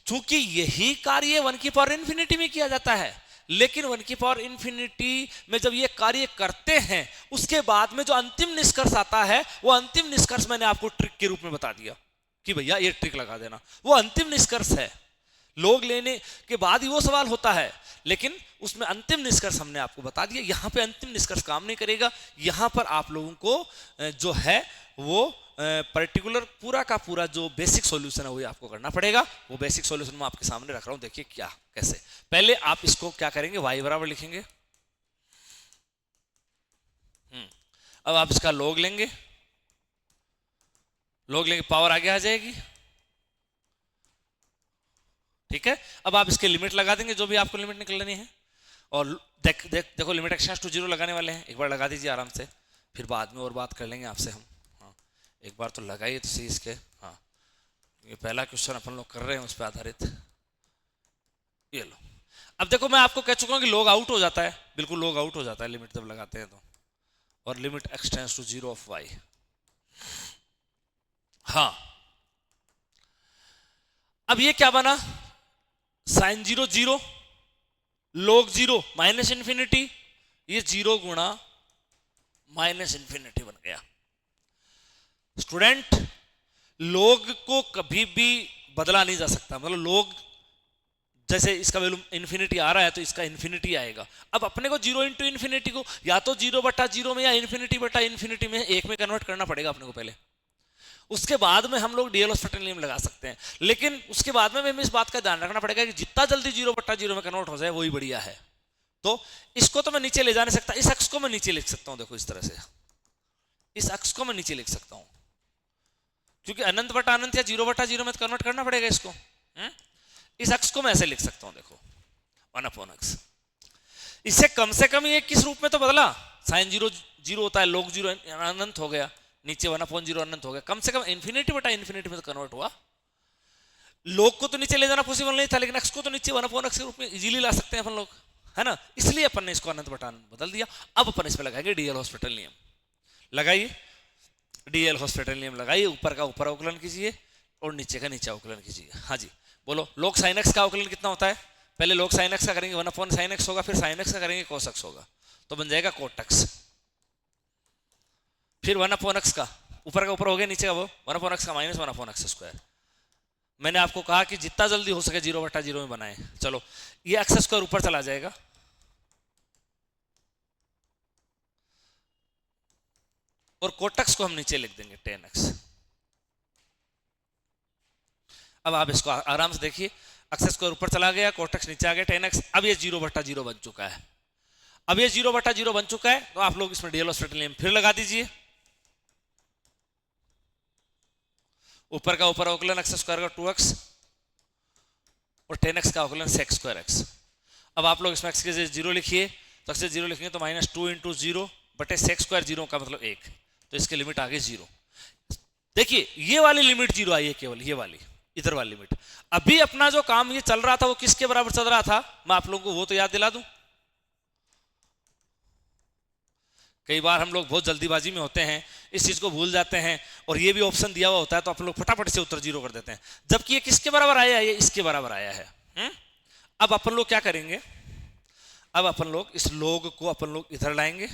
चूंकि यही कार्य 1 की पावर इन्फिनिटी में किया जाता है, लेकिन 1 की पावर इन्फिनिटी में जब ये कार्य करते हैं उसके बाद में जो अंतिम निष्कर्ष आता है वो अंतिम निष्कर्ष मैंने आपको ट्रिक के रूप में बता दिया कि भैया ये ट्रिक लगा देना, वो अंतिम निष्कर्ष है। लोग लेने के बाद ही वो सवाल होता है, लेकिन उसमें अंतिम निष्कर्ष हमने आपको बता दिया। यहां पे अंतिम निष्कर्ष काम नहीं करेगा, यहां पर आप लोगों को जो है वो पर्टिकुलर पूरा का पूरा जो बेसिक सॉल्यूशन है वो आपको करना पड़ेगा। वो बेसिक सॉल्यूशन मैं आपके सामने रख रहा हूं, देखिए क्या कैसे। पहले आप इसको क्या करेंगे, y बराबर लिखेंगे। अब आप इसका log लेंगे, log लेंगे पावर आगे आ जाएगी। ठीक है, अब आप इसके लिमिट लगा देंगे जो भी आपको लिमिट निकलनी है। और देखो लिमिट x टेंड्स टू 0 लगाने वाले हैं, एक बार लगा दीजिए आराम से, फिर बाद में और बात कर लेंगे आपसे हम। हाँ एक बार तो लगाइए तो सही इसके। हाँ ये पहला क्वेश्चन अपन लोग कर रहे हैं उस पर आधारित। ये लो, अब देखो मैं आपको कह चुका हूं कि log आउट हो जाता है, बिल्कुल log आउट हो जाता है लिमिट जब लगाते हैं तो। और limit x tends to 0 of y। हाँ अब ये क्या बना, साइन 0 0 log 0 माइनस इन्फिनिटी, ये 0 गुणा माइनस इन्फिनिटी बन गया। स्टूडेंट log को कभी भी बदला नहीं जा सकता, मतलब log जैसे इसका वैल्यू इन्फिनिटी आ रहा है तो इसका इन्फिनिटी आएगा। अब अपने को 0 इंटू इन्फिनिटी को या तो 0/0 में या इन्फिनिटी बटा इन्फिनिटी में एक में कन्वर्ट करना पड़ेगा अपने को पहले, उसके बाद में हम लोग डीएलहॉस्पिटल नियम लगा सकते हैं। लेकिन उसके बाद में हमें इस बात का ध्यान रखना पड़ेगा कि जितना जल्दी 0/0 में कन्वर्ट हो जाए वही बढ़िया है। तो इसको तो मैं नीचे ले जा नहीं सकता, इस अक्ष को मैं नीचे लिख सकता हूं, देखो इस तरह से इस अक्ष को मैं नीचे लिख सकता हूं, क्योंकि अनंत बटा अनंत या 0/0 में कन्वर्ट करना पड़ेगा इसको। इस अक्ष को मैं ऐसे लिख सकता हूं, देखो 1/x। इससे कम से कम ये किस रूप में तो बदला, साइन 0 0 होता है, log 0 अनंत हो गया, नीचे 1/0 अनंत हो गया, कम से कम इन्फिनिटी बटा इन्फिनिटी में तो कन्वर्ट हुआ। log को तो नीचे ले जाना पॉसिबल नहीं था, लेकिन x को तो नीचे 1/x के रूप में इजीली ला सकते हैं अपन लोग, है ना। इसलिए अपन ने इसको अनंत बटा अनंत बदल दिया। अब अपन इस पे लगाएंगे डीएलहॉस्पिटल नियम। लगाइए डीएलहॉस्पिटल नियम लगाइए, ऊपर का ऊपर अवकलन कीजिए और नीचे का नीचे अवकलन कीजिए। हाँ जी बोलो, log sin x का अवकलन कितना होता है, पहले log sin x का करेंगे 1/sin x होगा, फिर sin x का करेंगे cos x होगा, तो बन जाएगा cot x। फिर 1/x का ऊपर का ऊपर हो गया, नीचे का वो 1/x का माइनस 1/x²। मैंने आपको कहा कि जितना जल्दी हो सके 0/0 में बनाएं। चलो ये x² ऊपर चला जाएगा, और cot x को हम नीचे लिख देंगे 10x। अब आप इसको आराम से देखिए, x² ऊपर चला गया, cot x नीचे आ गया 10x। अब ये 0/0 बन चुका है। अब ये 0/0 बन चुका है तो आप लोग इसमें डीएलहॉस्पिटल नियम फिर लगा दीजिए। ऊपर का ऊपर अवकलन x² का 2x और 10x का अवकलन sec²x। अब आप लोग इसमें x के 0 लिखिए, तो x से 0 लिखेंगे तो -2 × 0 बटे सेक स्क्वायर जीरो का मतलब 1, तो इसकी लिमिट आ गई 0। देखिए ये वाली लिमिट 0 आई है, केवल ये वाली इधर वाली लिमिट। अभी अपना जो काम ये चल रहा था वो किसके बराबर चल रहा था, मैं आप लोगों को वो तो याद दिला दूं। कई बार हम लोग बहुत जल्दीबाजी में होते हैं, इस चीज को भूल जाते हैं, और ये भी ऑप्शन दिया हुआ होता है तो आप लोग फटाफट से उत्तर 0 कर देते हैं, जबकि ये किसके बराबर आया है, ये इसके बराबर आया है। अब अपन लोग क्या करेंगे, अब अपन लोग इस लोग को अपन लोग इधर लाएंगे,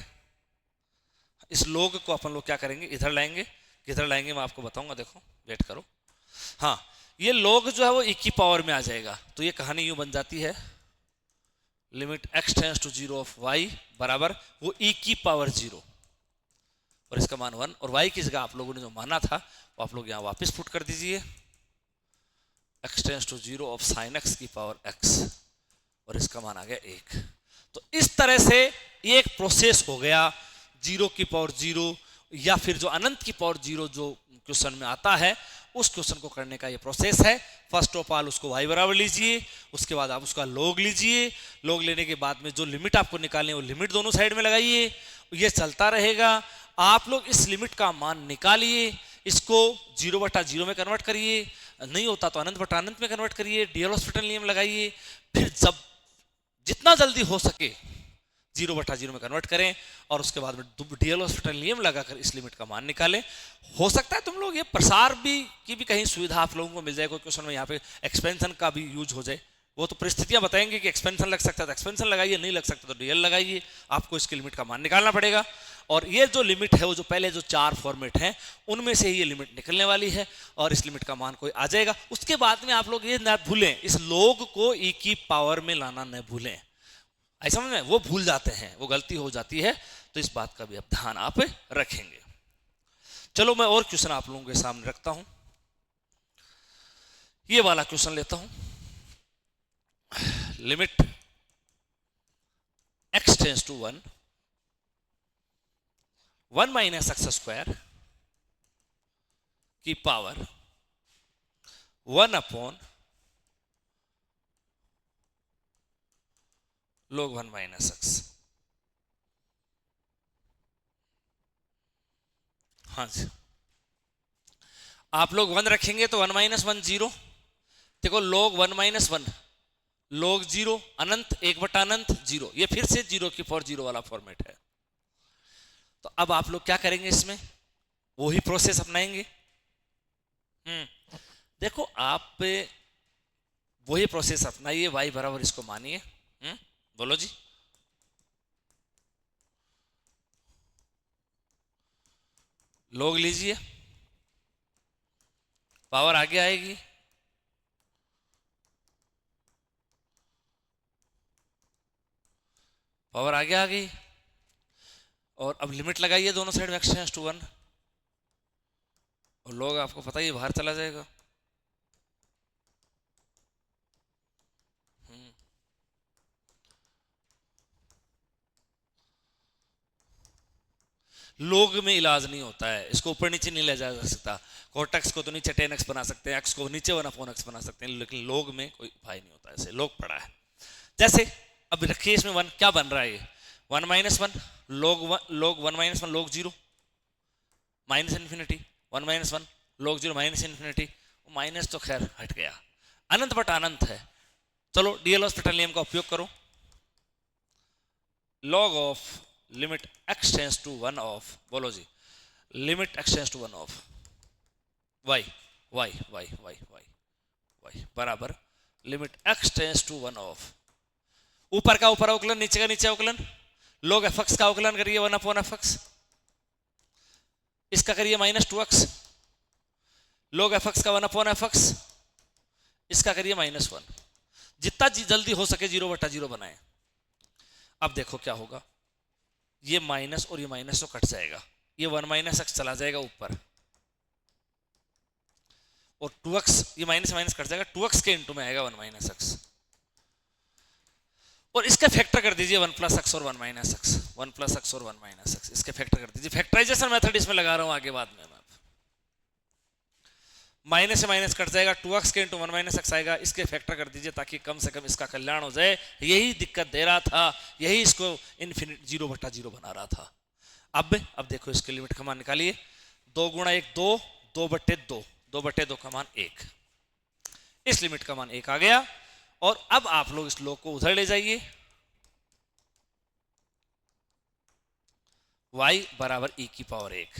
इस लोग को अपन लोग क्या करेंगे, इधर लाएंगे। किधर लाएंगे मैं आपको बताऊंगा, देखो वेट करो। हाँ, ये लोग जो है वो e की पावर में आ जाएगा, तो ये कहानी यूं बन जाती है, limit x tends to 0 of y बराबर वो e की पावर 0 और इसका मान 1, और y की जगह आप लोगों ने जो माना था वो आप लोग यहां वापस पुट कर दीजिए, x tends to 0 of sin x की पावर x, और इसका मान आ गया 1। तो इस तरह से ये एक प्रोसेस हो गया 0 की पावर 0 या फिर जो अनंत की पावर 0 जो क्वेश्चन में आता है, उस क्वेश्चन को करने का ये प्रोसेस है। फर्स्ट ऑफ ऑल उसको y बराबर लीजिए, उसके बाद आप उसका log लीजिए, log लेने के बाद में जो लिमिट आपको निकालनी है वो लिमिट दोनों साइड में लगाइए, ये चलता रहेगा। आप लोग इस लिमिट का मान निकालिए, इसको 0/0 में कन्वर्ट करिए, नहीं होता तो अनंत अनंत में कन्वर्ट करिए, डी-एल-हॉस्पिटल नियम लगाइए, फिर जब जितना जल्दी हो सके 0/0 में कन्वर्ट करें, और उसके बाद में डी-एल-हॉस्पिटल नियम लगाकर इस लिमिट का मान निकालें। हो सकता है तुम लोग ये प्रसार की भी कहीं सुविधा आप लोगों को मिल जाए, कोई क्वेश्चन में यहाँ पे एक्सपेंशन का भी यूज हो जाए, वो तो परिस्थितियां बताएंगे कि एक्सपेंशन लग सकता है तो एक्सपेंशन लगाइए, नहीं लग सकता तो डी-एल लगाइए, आपको इसकी लिमिट का मान निकालना पड़ेगा। और ये जो लिमिट है वो जो पहले जो 4 फॉर्मेट हैं उनमें से ही ये लिमिट निकलने वाली है, और इस लिमिट का मान कोई आ जाएगा। उसके बाद में आप लोग ये ना भूलें, इस लोग को e की पावर में लाना न भूलें, ऐसा में वो भूल जाते हैं, वो गलती हो जाती है, तो इस बात का भी अब ध्यान आप रखेंगे। चलो मैं और क्वेश्चन आप लोगों के सामने रखता हूं, ये वाला क्वेश्चन लेता हूं, limit x tends to 1 1 - x square की पावर 1/log 1 - x। हाँ जी, आप लोग 1 रखेंगे तो 1 - 1 0, देखो log 1 - 1 log 0 अनंत 1/अनंत 0, ये फिर से 0 की पावर 0 वाला फॉर्मेट है। तो अब आप लोग क्या करेंगे, इसमें वही प्रोसेस अपनाएंगे। देखो आप वही प्रोसेस अपनाइए, y बराबर इसको मानिए, बोलो जी, log लीजिए, पावर आगे आएगी, पावर आगे आ गई, और अब लिमिट लगाइए दोनों साइड में x टेंड्स टू 1, और log आपको पता ही बाहर चला जाएगा। लोग में इलाज नहीं होता है, इसको ऊपर नीचे नहीं ले जा सकता, कोर्टेक्स को तो नीचे 10x बना सकते हैं, x को नीचे 1/x बना सकते हैं, लेकिन लोग में कोई उपाय नहीं होता, ऐसे लोग पड़ा है। जैसे अब रखिए इसमें 1 क्या बन रहा है, ये 1 - 1 log 1 - 1 log 0 minus infinity, 1 - 1 log 0 minus infinity, minus तो खैर हट गया, अनंत बट अनंत है। चलो डी-एल-हॉस्पिटल नियम का उपयोग करो, log of limit x tends to 1 of, बोलो जी, limit x tends to 1 of y y y y y y बराबर limit x tends to 1 of, ऊपर का ऊपर अवकलन, नीचे का नीचे अवकलन, log fx का अवकलन करिए 1/fx, इसका करिए -2x, log fx का 1/fx, इसका करिए -1, जितना जल्दी हो सके 0/0 बनाए। अब देखो क्या होगा, ये माइनस और ये माइनस तो कट जाएगा, ये 1 - x चला जाएगा ऊपर, और 2x ये माइनस माइनस कट जाएगा, 2x के इनटू में आएगा 1 - x, और इसका फैक्टर कर दीजिए 1 + x और 1 - x, 1 + x और 1 - x, इसके फैक्टर कर दीजिए। फैक्टराइजेशन मेथड इसमें लगा रहा हूं आगे बाद में, माइनस से माइनस कट जाएगा, 2x के इनटू 1 - x आएगा, इसके फैक्टर कर दीजिए ताकि कम से कम इसका कल्याण हो जाए। यही दिक्कत दे रहा था, यही इसको इन्फिनिट 0/0 बना रहा था। अब देखो इसकी लिमिट का मान निकालिए, 2 गुणा 1 2, 2/2, 2/2 का मान 1, इस लिमिट का मान 1 आ गया। और अब आप लोग इस लोग को उधर ले जाइए, y बराबर e की पावर 1,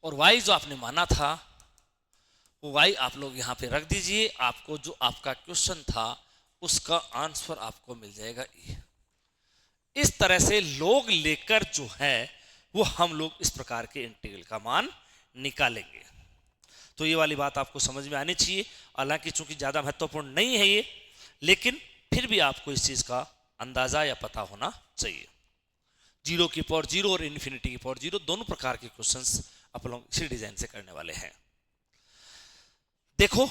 और y जो आपने माना था वो y आप लोग यहां पे रख दीजिए, आपको जो आपका क्वेश्चन था उसका आंसर आपको मिल जाएगा e। इस तरह से लोग लेकर जो है वो हम लोग इस प्रकार के इंटीग्रल का मान निकालेंगे। तो ये वाली बात आपको समझ में आनी चाहिए, हालांकि चूंकि ज्यादा महत्वपूर्ण नहीं है ये, लेकिन फिर भी आपको इस चीज का अंदाजा या पता होना चाहिए। 0 की पावर 0 और इन्फिनिटी की पावर 0 दोनों प्रकार के क्वेश्चंस अपन लोग इसी डिजाइन से करने वाले हैं। देखो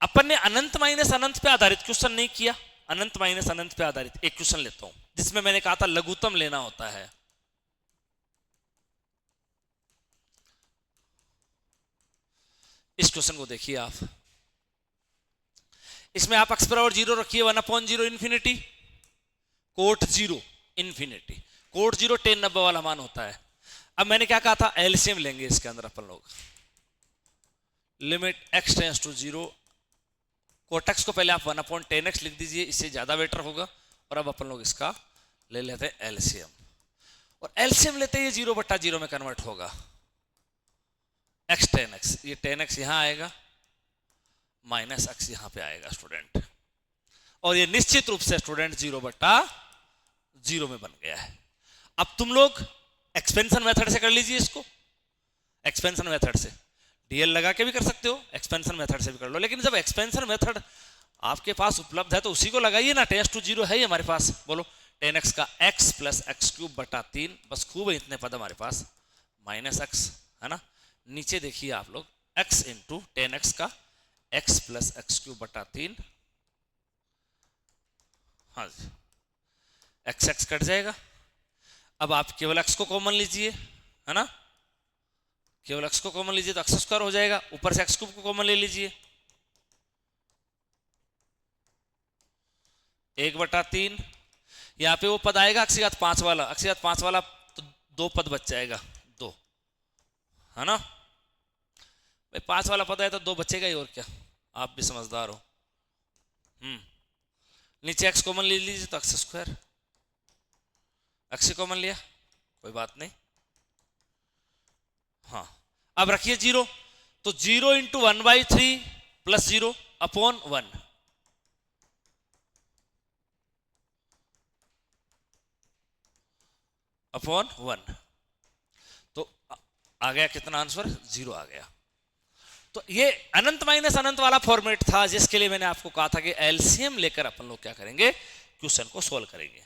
अपन ने अनंत माइनस अनंत पे आधारित क्वेश्चन नहीं किया, अनंत माइनस अनंत पे आधारित एक क्वेश्चन लेता हूं जिसमें मैंने कहा था लघुत्तम लेना होता है। इस क्वेश्चन को देखिए आप, इसमें आप x बराबर 0 रखिए, 1/0 infinity, cot 0 infinity, cot 0 tan 90 वाला मान होता है। अब मैंने क्या कहा था, एलसीएम लेंगे इसके अंदर अपन लोग, limit x tends to 0, cot x को पहले आप 1/10x लिख दीजिए, इससे ज्यादा बेटर होगा। और अब अपन लोग इसका ले लेते हैं एलसीएम, और एलसीएम लेते ही 0/0 में कन्वर्ट होगा, x tan x, ये tan x यहां आएगा, माइनस x यहां पे आएगा स्टूडेंट, और ये निश्चित रूप से स्टूडेंट 0/0 में बन गया है। अब तुम लोग एक्सपेंशन मेथड से कर लीजिए इसको, एक्सपेंशन मेथड से डीएल लगा के भी कर सकते हो, एक्सपेंशन मेथड से भी कर लो, लेकिन जब एक्सपेंशन मेथड आपके पास उपलब्ध है तो उसी को लगाइए ना, टेंस टू 0 है ही हमारे पास। बोलो tan x का x प्लस x³/3, बस खूब है इतने पद हमारे पास, माइनस x है ना। नीचे देखिए आप लोग x इंटू tan x का x प्लस x³/3, हाँ जी, x कट जाएगा। अब आप केवल x को कॉमन लीजिए, है ना, केवल x को कॉमन लीजिए तो x² हो जाएगा, ऊपर से x³ को कॉमन ले लीजिए, 1/3, यहां पे वो पद आएगा x⁵5 वाला, x⁵5 वाला तो 2 पद बच जाएगा, 2 है ना भाई, 5 वाला पद है तो 2 बचेगा ही, और क्या, आप भी समझदार हो। नीचे x कॉमन ले लीजिए तो x², x कॉमन लिया कोई बात नहीं, हाँ। अब रखिए 0, तो 0 इंटू 1/3 प्लस 0 अपॉन 1, अपॉन 1, तो आ गया कितना आंसर, 0 आ गया। तो ये अनंत माइनस अनंत वाला फॉर्मेट था जिसके लिए मैंने आपको कहा था कि एलसीएम लेकर अपन लोग क्या करेंगे, क्वेश्चन को सॉल्व करेंगे।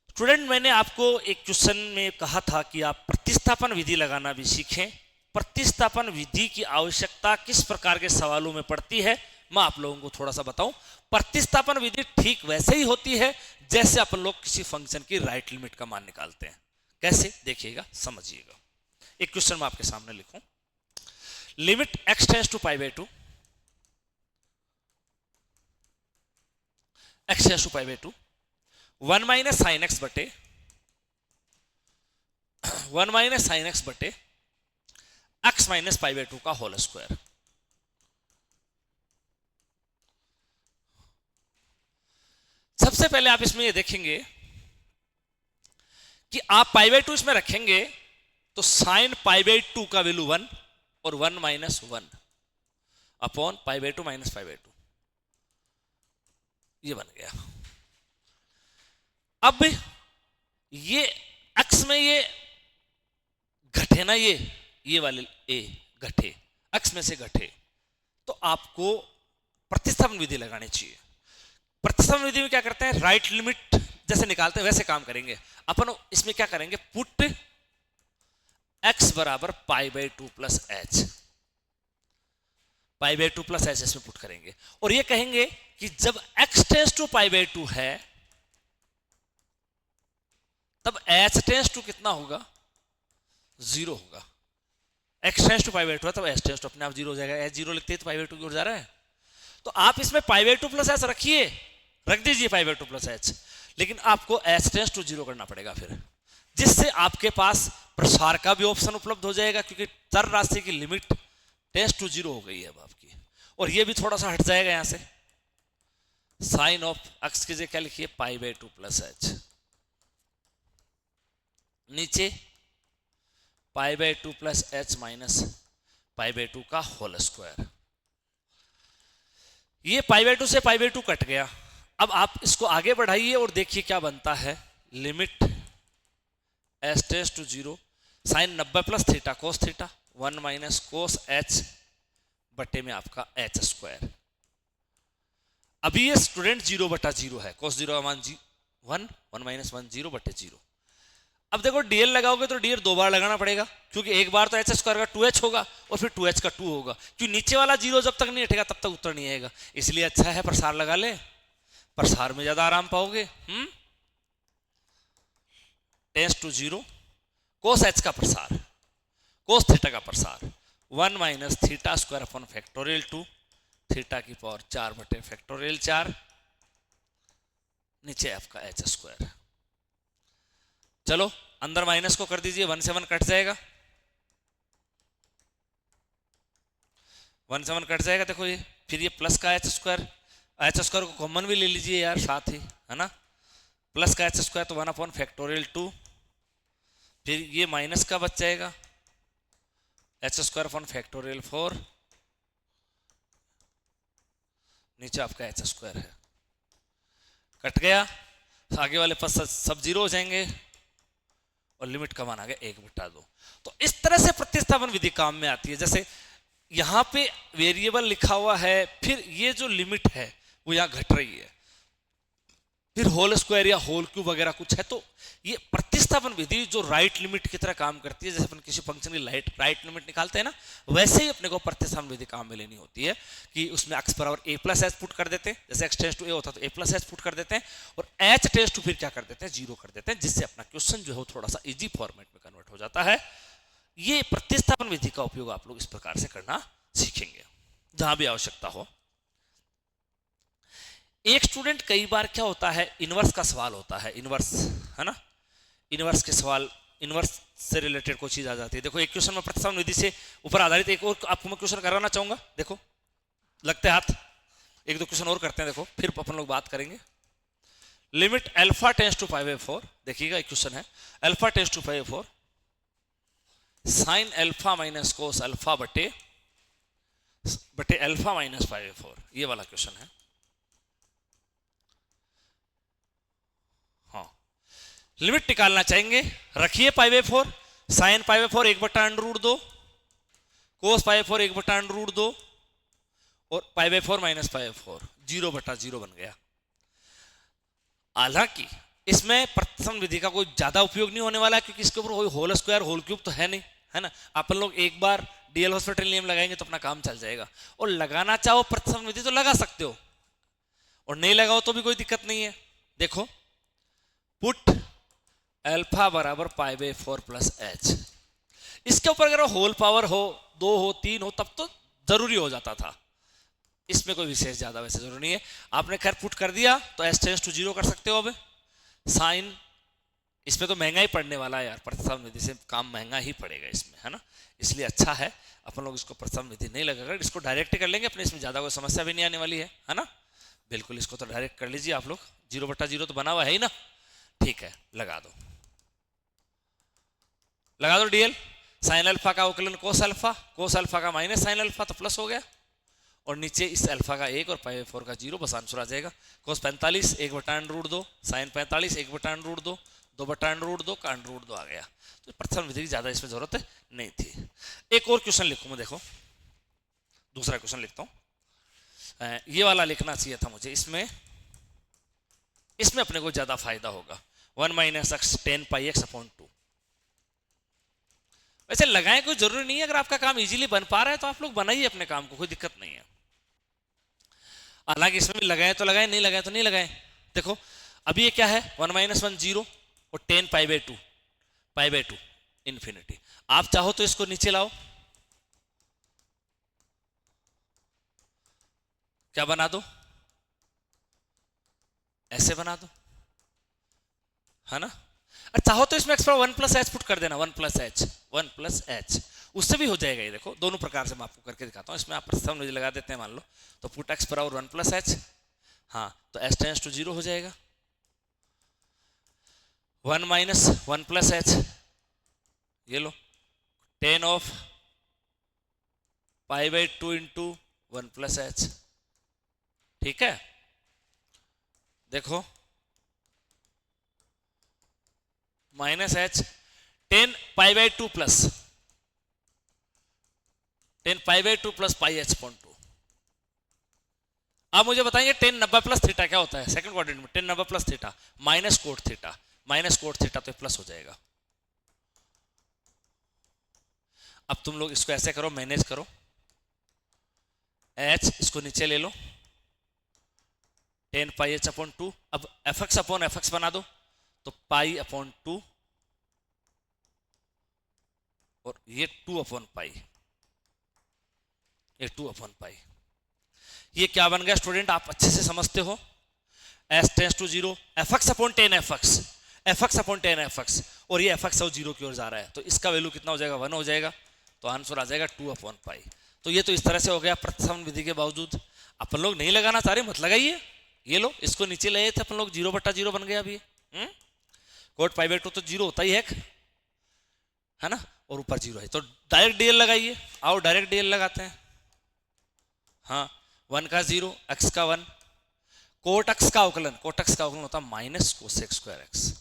स्टूडेंट मैंने आपको एक क्वेश्चन में कहा था कि आप प्रतिस्थापन विधि लगाना भी सीखें। प्रतिस्थापन विधि की आवश्यकता किस प्रकार के सवालों में पड़ती है, मैं आप लोगों को थोड़ा सा बताऊं। प्रतिस्थापन विधि ठीक वैसे ही होती है जैसे अपन लोग किसी फंक्शन की राइट लिमिट का मान निकालते हैं। कैसे, देखिएगा, समझिएगा। एक क्वेश्चन मैं आपके सामने लिखूं, limit x tends to π/2, x tends to π/2, 1 minus sine x बटे 1 माइनस साइन एक्स बटे x माइनस π/2 का होल स्क्वायर। सबसे पहले आप इसमें ये देखेंगे कि आप π/2 इसमें रखेंगे तो साइन π/2 का वैल्यू 1 और 1 माइनस 1 अपॉन π/2 माइनस π/2, ये बन गया। अब ये x में ये घटे ना, ये वाले a घटे, x में से घटे, तो आपको प्रतिस्थापन विधि लगानी चाहिए। प्रतिस्थापन विधि में क्या करते हैं, राइट लिमिट जैसे निकालते हैं वैसे काम करेंगे अपन। इसमें क्या करेंगे, पुट x बराबर π/2 प्लस h, π/2 प्लस h इसमें पुट करेंगे, और ये कहेंगे कि जब x टेंड्स टू π/2 है तब h टेंड्स टू कितना होगा, 0 होगा। x टेंड्स टू π/2 है तब h टेंड्स टू अपने आप 0 हो जाएगा, h 0 लिखते हैं तो π/2 की ओर जा रहा है। तो आप इसमें π/2 प्लस h रखिए, रख दीजिए π/2 प्लस h, लेकिन आपको h टेंड्स टू 0 करना पड़ेगा। फिर जिससे आपके पास प्रसार का भी ऑप्शन उपलब्ध हो जाएगा, क्योंकि चर राशि की लिमिट टेंड्स टू जीरो हो गई है अब आपकी। और ये भी थोड़ा सा हट जाएगा यहां से, साइन ऑफ एक्स की जगह क्या लिखिए पाई बाय 2 प्लस एच, नीचे pi by 2 plus H minus pi bye 2 का होल स्क्वायर। ये पाई बाय 2 से पाई बाय 2 कट गया। अब आप इसको आगे बढ़ाइए और देखिए क्या बनता है, limit x tends to zero sine 90 plus theta cos theta 1 minus cos h बटे में आपका एच स्क्वायर। अभी ये स्टूडेंट 0/0 है, कोस 0 का मान 1 1 माइनस 1 0 बटे 0। अब देखो डीएल लगाओगे तो डीएल 2 बार लगाना पड़ेगा, क्योंकि एक बार तो एच स्क्वायर का 2h होगा और फिर 2h का 2 होगा, क्योंकि नीचे वाला 0 जब तक नहीं हटेगा तब तक उत्तर नहीं आएगा। इसलिए अच्छा है प्रसार लगा ले, प्रसार में ज्यादा आराम पाओगे। Tends to zero cos h का प्रसार कोस थीटा का प्रसार 1 minus theta square upon factorial 2 theta की पावर 4 बटे फैक्टोरियल 4, नीचे आपका एच स्क्वायर। चलो अंदर माइनस को कर दीजिए, 1 से 1 कट जाएगा, 1 से 1 कट जाएगा। देखो ये फिर ये प्लस का एच स्क्वायर को कॉमन भी ले लीजिए यार साथ ही, है ना, प्लस का एच स्क्वायर तो 1 अपॉन फैक्टोरियल 2, फिर ये माइनस का बच जाएगा एच स्क्वायर अपॉन फैक्टोरियल 4, नीचे आपका एच स्क्वायर है, कट गया, आगे वाले पास सब 0 हो जाएंगे और लिमिट का मान आ गया 1/2। तो इस तरह से प्रतिस्थापन विधि काम में आती है। जैसे यहां पे वेरिएबल लिखा हुआ है, फिर ये जो लिमिट है वो यहां घट रही है, फिर होल स्क्वायर या होल क्यूब वगैरह कुछ है, तो ये प्रतिस्थापन विधि जो राइट लिमिट की तरह काम करती है। जैसे अपन किसी फंक्शन की राइट लिमिट निकालते हैं ना, वैसे ही अपने को प्रतिस्थापन विधि काम में लेनी होती है कि उसमें x बराबर a प्लस एच पुट कर देते हैं, जैसे x टेंड्स टू a होता है तो a प्लस एच पुट कर देते हैं, और h टेंड्स टू फिर क्या कर देते हैं 0 कर देते हैं, जिससे अपना क्वेश्चन जो है वो थोड़ा सा इजी फॉर्मेट में कन्वर्ट हो जाता है। ये प्रतिस्थापन विधि का उपयोग आप लोग इस प्रकार से करना सीखेंगे जहां भी आवश्यकता हो। एक स्टूडेंट कई बार क्या होता है, इनवर्स का सवाल होता है, इनवर्स है ना, इनवर्स के सवाल, इनवर्स से रिलेटेड कोई चीज आ जाती है। देखो एक क्वेश्चन में प्रतिस्थापन विधि से ऊपर आधारित एक और आपको मैं क्वेश्चन कराना चाहूंगा। देखो लगते हाथ, एक दो क्वेश्चन और करते हैं, देखो फिर अपन लोग बात करेंगे। Limit alpha tends to pi by 4, देखिएगा एक क्वेश्चन है, alpha tends to pi by 4 sine alpha minus cos alpha बटे अल्फा माइनस पाई बाय 4, ये वाला क्वेश्चन है। लिमिट निकालना चाहेंगे, रखिए pi by 4, sine pi by 4 1/√2, cos pi by 4 1/√2 और pi by 4 minus pi by 4 0/0 बन गया। हालांकि इसमें प्रतिस्थापन विधि का कोई ज्यादा उपयोग नहीं होने वाला है, क्योंकि इसके ऊपर कोई होल स्क्वायर होल क्यूब तो है नहीं, है ना। अपन लोग एक बार डीएल हॉस्पिटल नियम लगाएंगे तो अपना काम चल जाएगा, और लगाना चाहो प्रतिस्थापन विधि तो लगा सकते हो, और नहीं लगाओ तो भी कोई दिक्कत नहीं है। देखो पुट अल्फा बराबर पाई बाय 4 प्लस एच, इसके ऊपर अगर होल पावर हो 2 हो 3 हो तब तो जरूरी हो जाता था, इसमें कोई विशेष ज्यादा वैसे जरूरी नहीं है। आपने खैर पुट कर दिया तो एस टेंड्स टू 0 कर सकते हो। अब साइन, इसमें तो महंगा ही पड़ने वाला है यार, प्रतिस्थापन विधि से काम महंगा ही पड़ेगा इसमें, है ना, इसलिए अच्छा है अपन लोग इसको प्रतिस्थापन विधि नहीं लगाकर इसको डायरेक्ट कर लेंगे, अपने इसमें ज्यादा कोई समस्या भी नहीं आने वाली है ना। बिल्कुल इसको तो डायरेक्ट कर लीजिए आप लोग, 0/0 तो बना हुआ है ही ना, ठीक है लगा दो, लगा दो डीएल। साइन अल्फा का अवकलन कोस अल्फा का माइनस साइन अल्फा तो प्लस हो गया, और नीचे इस अल्फा का 1 और पाई बाय 4 का 0, बस आंसर आ जाएगा। कोस 45 1/√2, साइन 45 1/√2, 2/√2 का √2 आ गया। तो प्रतिस्थापन विधि की ज्यादा इसमें जरूरत नहीं थी। एक और क्वेश्चन लिखूं मैं, देखो दूसरा क्वेश्चन लिखता हूं, ये वाला लिखना चाहिए था मुझे, इसमें अपने को ज्यादा फायदा होगा। 1 माइनस एक्स 10 पाई एक्स अपॉन 2, वैसे लगाएं कोई जरूरी नहीं है, अगर आपका काम इजीली बन पा रहा है तो आप लोग बनाइए अपने काम को, कोई दिक्कत नहीं है। हालांकि इसमें भी लगाए तो लगाए, नहीं लगाए तो नहीं लगाए। देखो अभी ये क्या है, 1 माइनस 1 0 और 10 पाई बाय 2 इन्फिनिटी। आप चाहो तो इसको नीचे लाओ, क्या बना दो, ऐसे बना दो, है ना, चाहो तो इसमें x power 1 plus H put कर देना, 1 प्लस एच, उससे भी हो जाएगा। ये देखो दोनों प्रकार से मैं आपको करके दिखाता हूँ। इसमें आप प्रतिस्थापन विधि लगा देते हैं मान लो, तो put x power 1 plus H, हाँ तो एच टेंड्स टू 0 हो जाएगा, 1 माइनस 1 प्लस एच, ये लो 10 of pi by 2 into 1 plus H, ठीक है। देखो minus H 10 pi by 2 plus 10 pi by 2 plus pi H point 2। अब मुझे बताइए 10 90 प्लस थीटा क्या होता है सेकंड क्वाड्रेंट में, 10 90 plus theta minus cot theta, minus cot theta तो प्लस हो जाएगा। अब तुम लोग इसको ऐसे करो, मैनेज करो, एच इसको नीचे ले लो, 10 पाई एच अपॉन 2, अब F x upon f x बना दो, तो पाई अपॉन 2 और ये 2 अपॉन पाई, ये 2 अपॉन पाई, ये क्या बन गया स्टूडेंट, आप अच्छे से समझते हो, x tends to 0 f x upon 10 f x, f x upon 10 f x, और ये एफ एक्स 0 की ओर जा रहा है, तो इसका वैल्यू कितना हो जाएगा, 1 हो जाएगा, तो आंसर आ जाएगा 2 अपॉन पाई। तो ये तो इस तरह से हो गया प्रतिस्थापन विधि के बावजूद। अपन लोग नहीं लगाना चाह रहे, मत लगाइए, ये लो इसको नीचे ले थे अपन लोग, 0/0 बन गया अभी, कोट पाई बाई 2 तो 0 होता ही है ना, और ऊपर 0 है, तो डायरेक्ट डीएल लगाइए, आओ डायरेक्ट डीएल लगाते हैं, हाँ 1 का 0 एक्स का 1, कोट एक्स का अवकलन, कोट एक्स का अवकलन होता है minus cosec square x,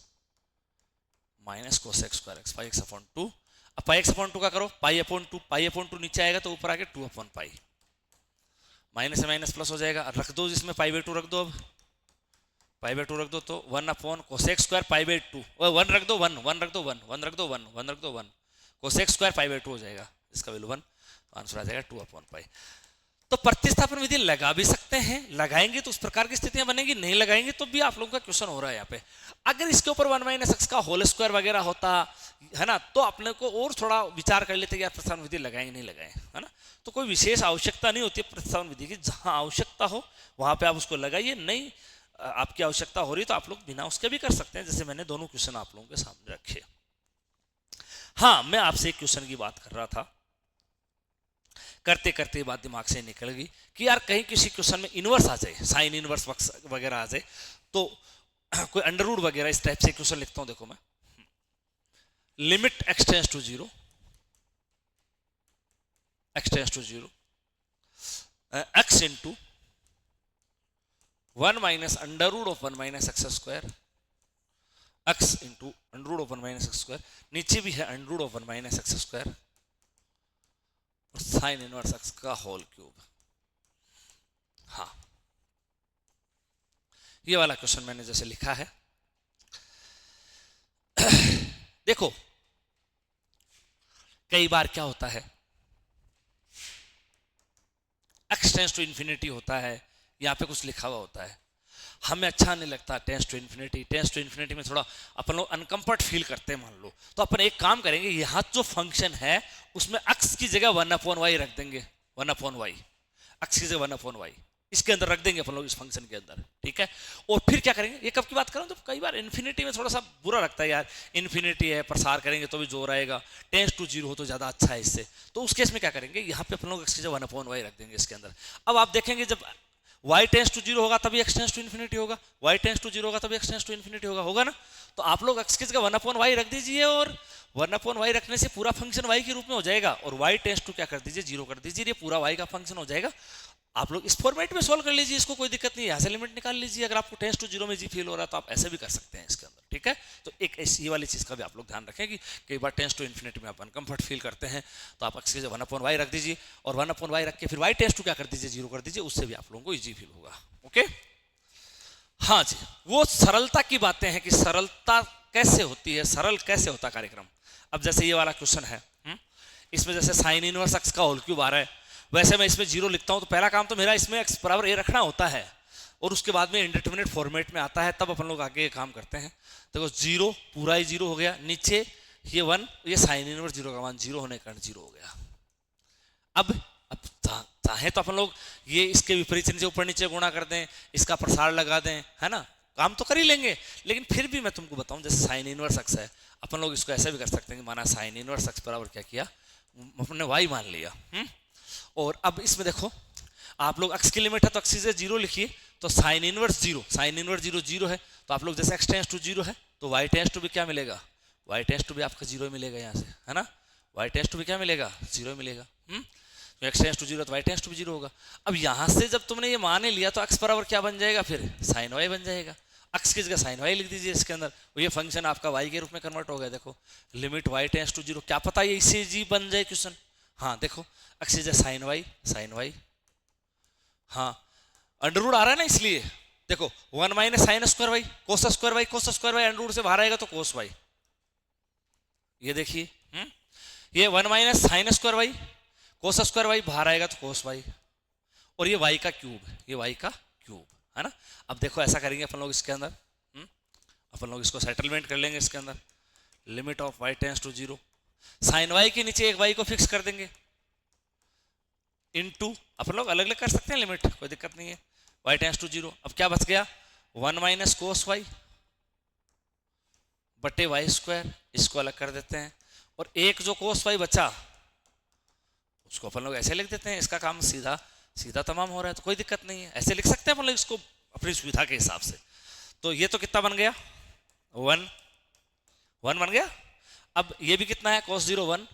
minus cosec square x, pi x upon 2, अब पाई एक्स अपॉन 2 का करो, पाई अपॉन 2, पाई अपॉन 2 नीचे आएगा तो ऊपर आके 2 अपॉन पाई, माइनस से माइनस प्लस हो जाएगा, रख दो जिसमें पाई बाई 2 रख दो, अब पाई बाई 2 रख दो तो 1 upon cosec square pi by 2, 1 रख दो, 1 रख दो, 1 रख दो, 1 रख दो, 1 कोसेक स्क्वायर पाई बाई 2 हो जाएगा, इसका वैल्यू 1, आंसर आ जाएगा 2 अपॉन पाई। तो प्रतिस्थापन विधि लगा भी सकते हैं, लगाएंगे तो उस प्रकार की स्थितियां बनेंगी, नहीं लगाएंगे तो भी आप लोगों का क्वेश्चन हो रहा है यहाँ पे। अगर इसके ऊपर 1 माइनस एक्स का होल स्क्वायर वगैरह होता है ना, तो अपने को और थोड़ा विचार कर लेते कि यार प्रतिस्थापन विधि लगाएंगे नहीं लगाएं, है ना। तो कोई विशेष आवश्यकता नहीं होती है प्रतिस्थापन विधि की, जहां आवश्यकता हो वहां पे आप उसको लगाइए, नहीं आपकी आवश्यकता हो रही तो आप लोग बिना उसके भी कर सकते हैं, जैसे मैंने दोनों क्वेश्चन आप लोगों के सामने रखे। हाँ मैं आपसे एक क्वेश्चन की बात कर रहा था, करते करते बात दिमाग से निकल गई कि यार कहीं किसी क्वेश्चन में इनवर्स आ जाए, साइन इनवर्स वगैरह आ जाए, तो कोई अंडर रूट वगैरह इस टाइप से क्वेश्चन लिखता हूं। देखो मैं limit x tends to 0, x tends to 0 x into 1 minus under root of 1 minus x square, x into under root of 1 minus x square, नीचे भी है under root of 1 minus x square, sine inverse x का whole cube. हाँ ये वाला question मैंने जैसे लिखा है, देखो कई बार क्या होता है, एक्स टेंस टू इन्फिनिटी होता है, यहाँ पे कुछ लिखा हुआ होता है, हमें अच्छा नहीं लगता tends to infinity, tends to infinity में थोड़ा अपन लोग अनकंफर्ट फील करते हैं मान लो, तो अपन एक काम करेंगे, यहाँ जो फंक्शन है उसमें एक्स की जगह 1/y रख देंगे, 1/y, एक्स की जगह 1/y इसके अंदर रख देंगे अपन लोग इस फंक्शन के अंदर, ठीक है। और फिर क्या करेंगे, ये कब की बात करूं, तो कई बार इन्फिनिटी में थोड़ा सा बुरा लगता है यार, इन्फिनिटी है प्रसार करेंगे तो भी जोर आएगा, टेंस टू 0 हो तो ज्यादा अच्छा है इससे, तो उस केस में क्या करेंगे, यहाँ पे अपन लोग एक्स की जगह 1/y रख देंगे इसके अंदर। अब आप देखेंगे जब y टेंस टू 0 होगा तभी x टेंस टू इन्फिनिटी होगा, y टेंस टू 0 होगा तभी x टेंस टू इन्फिनिटी होगा ना। तो आप लोग x की जगह 1/y रख दीजिए, और 1/y रखने से पूरा फंक्शन y के रूप में हो जाएगा, और y टेंस टू क्या कर दीजिए 0 कर दीजिए, ये पूरा y का फंक्शन हो जाएगा। आप लोग इस फॉर्मेट में सॉल्व कर लीजिए, इसको कोई दिक्कत नहीं है, यहाँ से लिमिट निकाल लीजिए, अगर आपको टेंस टू 0 में जी फील हो रहा है तो आप ऐसे भी कर सकते हैं इसके अंदर, ठीक है। तो एक ऐसी वाली चीज़ का भी आप लोग ध्यान रखें कि कई बार टेंस टू इन्फिनिटी में आप अनकंफर्ट फील करते हैं, तो आप एक्स की जगह 1/y रख दीजिए, और 1/y रख के फिर y टेंस टू क्या कर दीजिए 0 कर दीजिए, उससे भी आप लोगों को ईजी फील होगा, ओके। हाँ जी, वो सरलता की बातें हैं कि सरलता कैसे होती है, सरल कैसे होता कार्यक्रम। अब जैसे ये वाला क्वेश्चन है, इसमें जैसे साइन इनवर्स एक्स का होल क्यूब आ रहा है, वैसे मैं इसमें 0 लिखता हूं तो पहला काम तो मेरा इसमें x बराबर a रखना होता है, और उसके बाद में इंडिटरमिनेट फॉर्मेट में आता है, तब अपन लोग आगे ये काम करते हैं। देखो 0 पूरा ही 0 हो गया, नीचे ये 1, ये साइन इनवर्स 0 का मान 0 होने के कारण 0 हो गया। अब चाहे तो अपन लोग ये इसके विपरीत से ऊपर नीचे गुणा कर दें, इसका प्रसार लगा दें, है ना, काम तो कर ही लेंगे, लेकिन फिर भी मैं तुमको बताऊं, जैसे साइन इनवर्स एक्स है, अपन लोग इसको ऐसा भी कर सकते हैं कि माना साइन इनवर्स एक्स बराबर क्या किया, अपने वाई मान लिया। और अब इसमें देखो आप लोग एक्स की लिमिट है तो एक्स से जीरो लिखिए, तो sine inverse zero, sine inverse zero zero है, तो आप लोग जैसे एक्स टेंस टू जीरो है तो वाई टेंस टू भी क्या मिलेगा, वाई टेंस टू भी आपका जीरो मिलेगा यहाँ से, है ना, वाई टेंस टू भी क्या मिलेगा, जीरो मिलेगा। तो एक्स टेंस टू जीरो तो वाई टेंस टू भी जीरो होगा। अब यहाँ से जब तुमने ये मान लिया तो एक्स बराबर क्या बन जाएगा, फिर साइन वाई बन जाएगा। एक्स की जगह साइन वाई लिख दीजिए इसके अंदर, ये फंक्शन आपका वाई के रूप में कन्वर्ट हो गया। देखो limit y tends to zero, क्या पता ये इससे जी बन जाए क्वेश्चन। हाँ देखो एक्स की जगह साइन वाई, हाँ अंडर रूट आ रहा है ना, इसलिए देखो 1 minus sine square y cos square y, cos square y under root से बाहर आएगा तो कोस वाई, ये देखिए ये 1 minus sine square y cos square y बाहर आएगा तो कोस वाई, और ये वाई का क्यूब, ये वाई का क्यूब है ना। अब देखो ऐसा करेंगे अपन लोग इसके अंदर, अपन लोग इसको सेटलमेंट कर लेंगे इसके अंदर, limit of y tends to zero, sine y के नीचे एक वाई को फिक्स कर देंगे इनटू, अपन लोग अलग अलग कर सकते हैं लिमिट, कोई दिक्कत नहीं है, वाई टेंस टू जीरो। अब क्या बच गया 1 माइनस कोस वाई बटे वाई स्क्वायर, इसको अलग कर देते हैं, और एक जो कोस वाई बचा उसको अपन लोग ऐसे लिख देते हैं, इसका काम सीधा सीधा तमाम हो रहा है तो कोई दिक्कत नहीं है, ऐसे लिख सकते हैं अपन लोग इसको अपनी सुविधा के हिसाब से। तो ये तो कितना बन गया 1 बन गया। अब ये भी कितना है cos 0 1,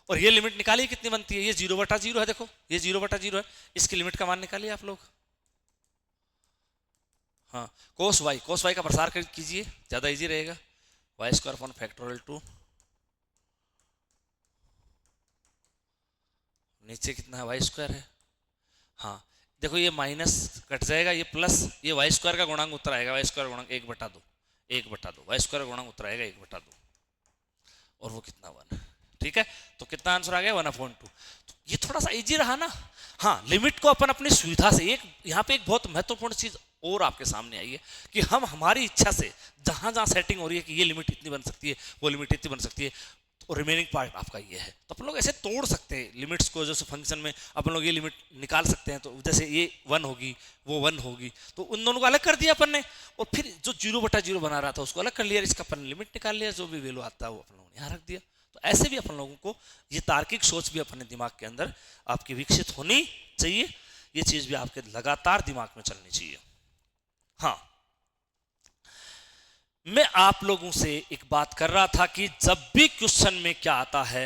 और ये लिमिट निकालिए कितनी बनती है, ये 0/0 है, देखो ये 0/0 है, इसकी लिमिट का मान निकालिए आप लोग। हाँ cos y का प्रसार कीजिए, ज्यादा इजी रहेगा, वाई स्क्वायर अपॉन फैक्टोरियल 2, नीचे कितना है वाई स्क्वायर है। हाँ देखो ये माइनस कट जाएगा, ये प्लस, ये वाई स्क्वायर का गुणांक उत्तर आएगा, वाई स्क्वायर गुणांक 1/2 वाई स्क्वायर गुणांक उत्तर आएगा 1/2, और वो कितना 1, ठीक है। तो कितना आंसर आ गया 1/2। तो ये थोड़ा सा इजी रहा ना। हाँ लिमिट को अपन अपनी सुविधा से, एक यहाँ पे एक बहुत महत्वपूर्ण चीज और आपके सामने आई है कि हम हमारी इच्छा से जहां जहां सेटिंग हो रही है कि ये लिमिट इतनी बन सकती है, वो लिमिट इतनी बन सकती है, और रिमेनिंग पार्ट आपका ये है, तो अपन लोग ऐसे तोड़ सकते हैं लिमिट्स को, जैसे फंक्शन में अपन लोग ये लिमिट निकाल सकते हैं, तो जैसे ये 1 होगी वो 1 होगी, तो उन दोनों को अलग कर दिया अपन ने, और फिर जो 0/0 बना रहा था उसको अलग कर लिया, इसका अपन लिमिट निकाल लिया, जो भी वैल्यू आता है वो अपन लोगों ने यहाँ रख दिया। तो ऐसे भी अपन लोगों को ये तार्किक सोच भी अपने दिमाग के अंदर आपकी विकसित होनी चाहिए, ये चीज भी आपके लगातार दिमाग में चलनी चाहिए। हाँ मैं आप लोगों से एक बात कर रहा था कि जब भी क्वेश्चन में क्या आता है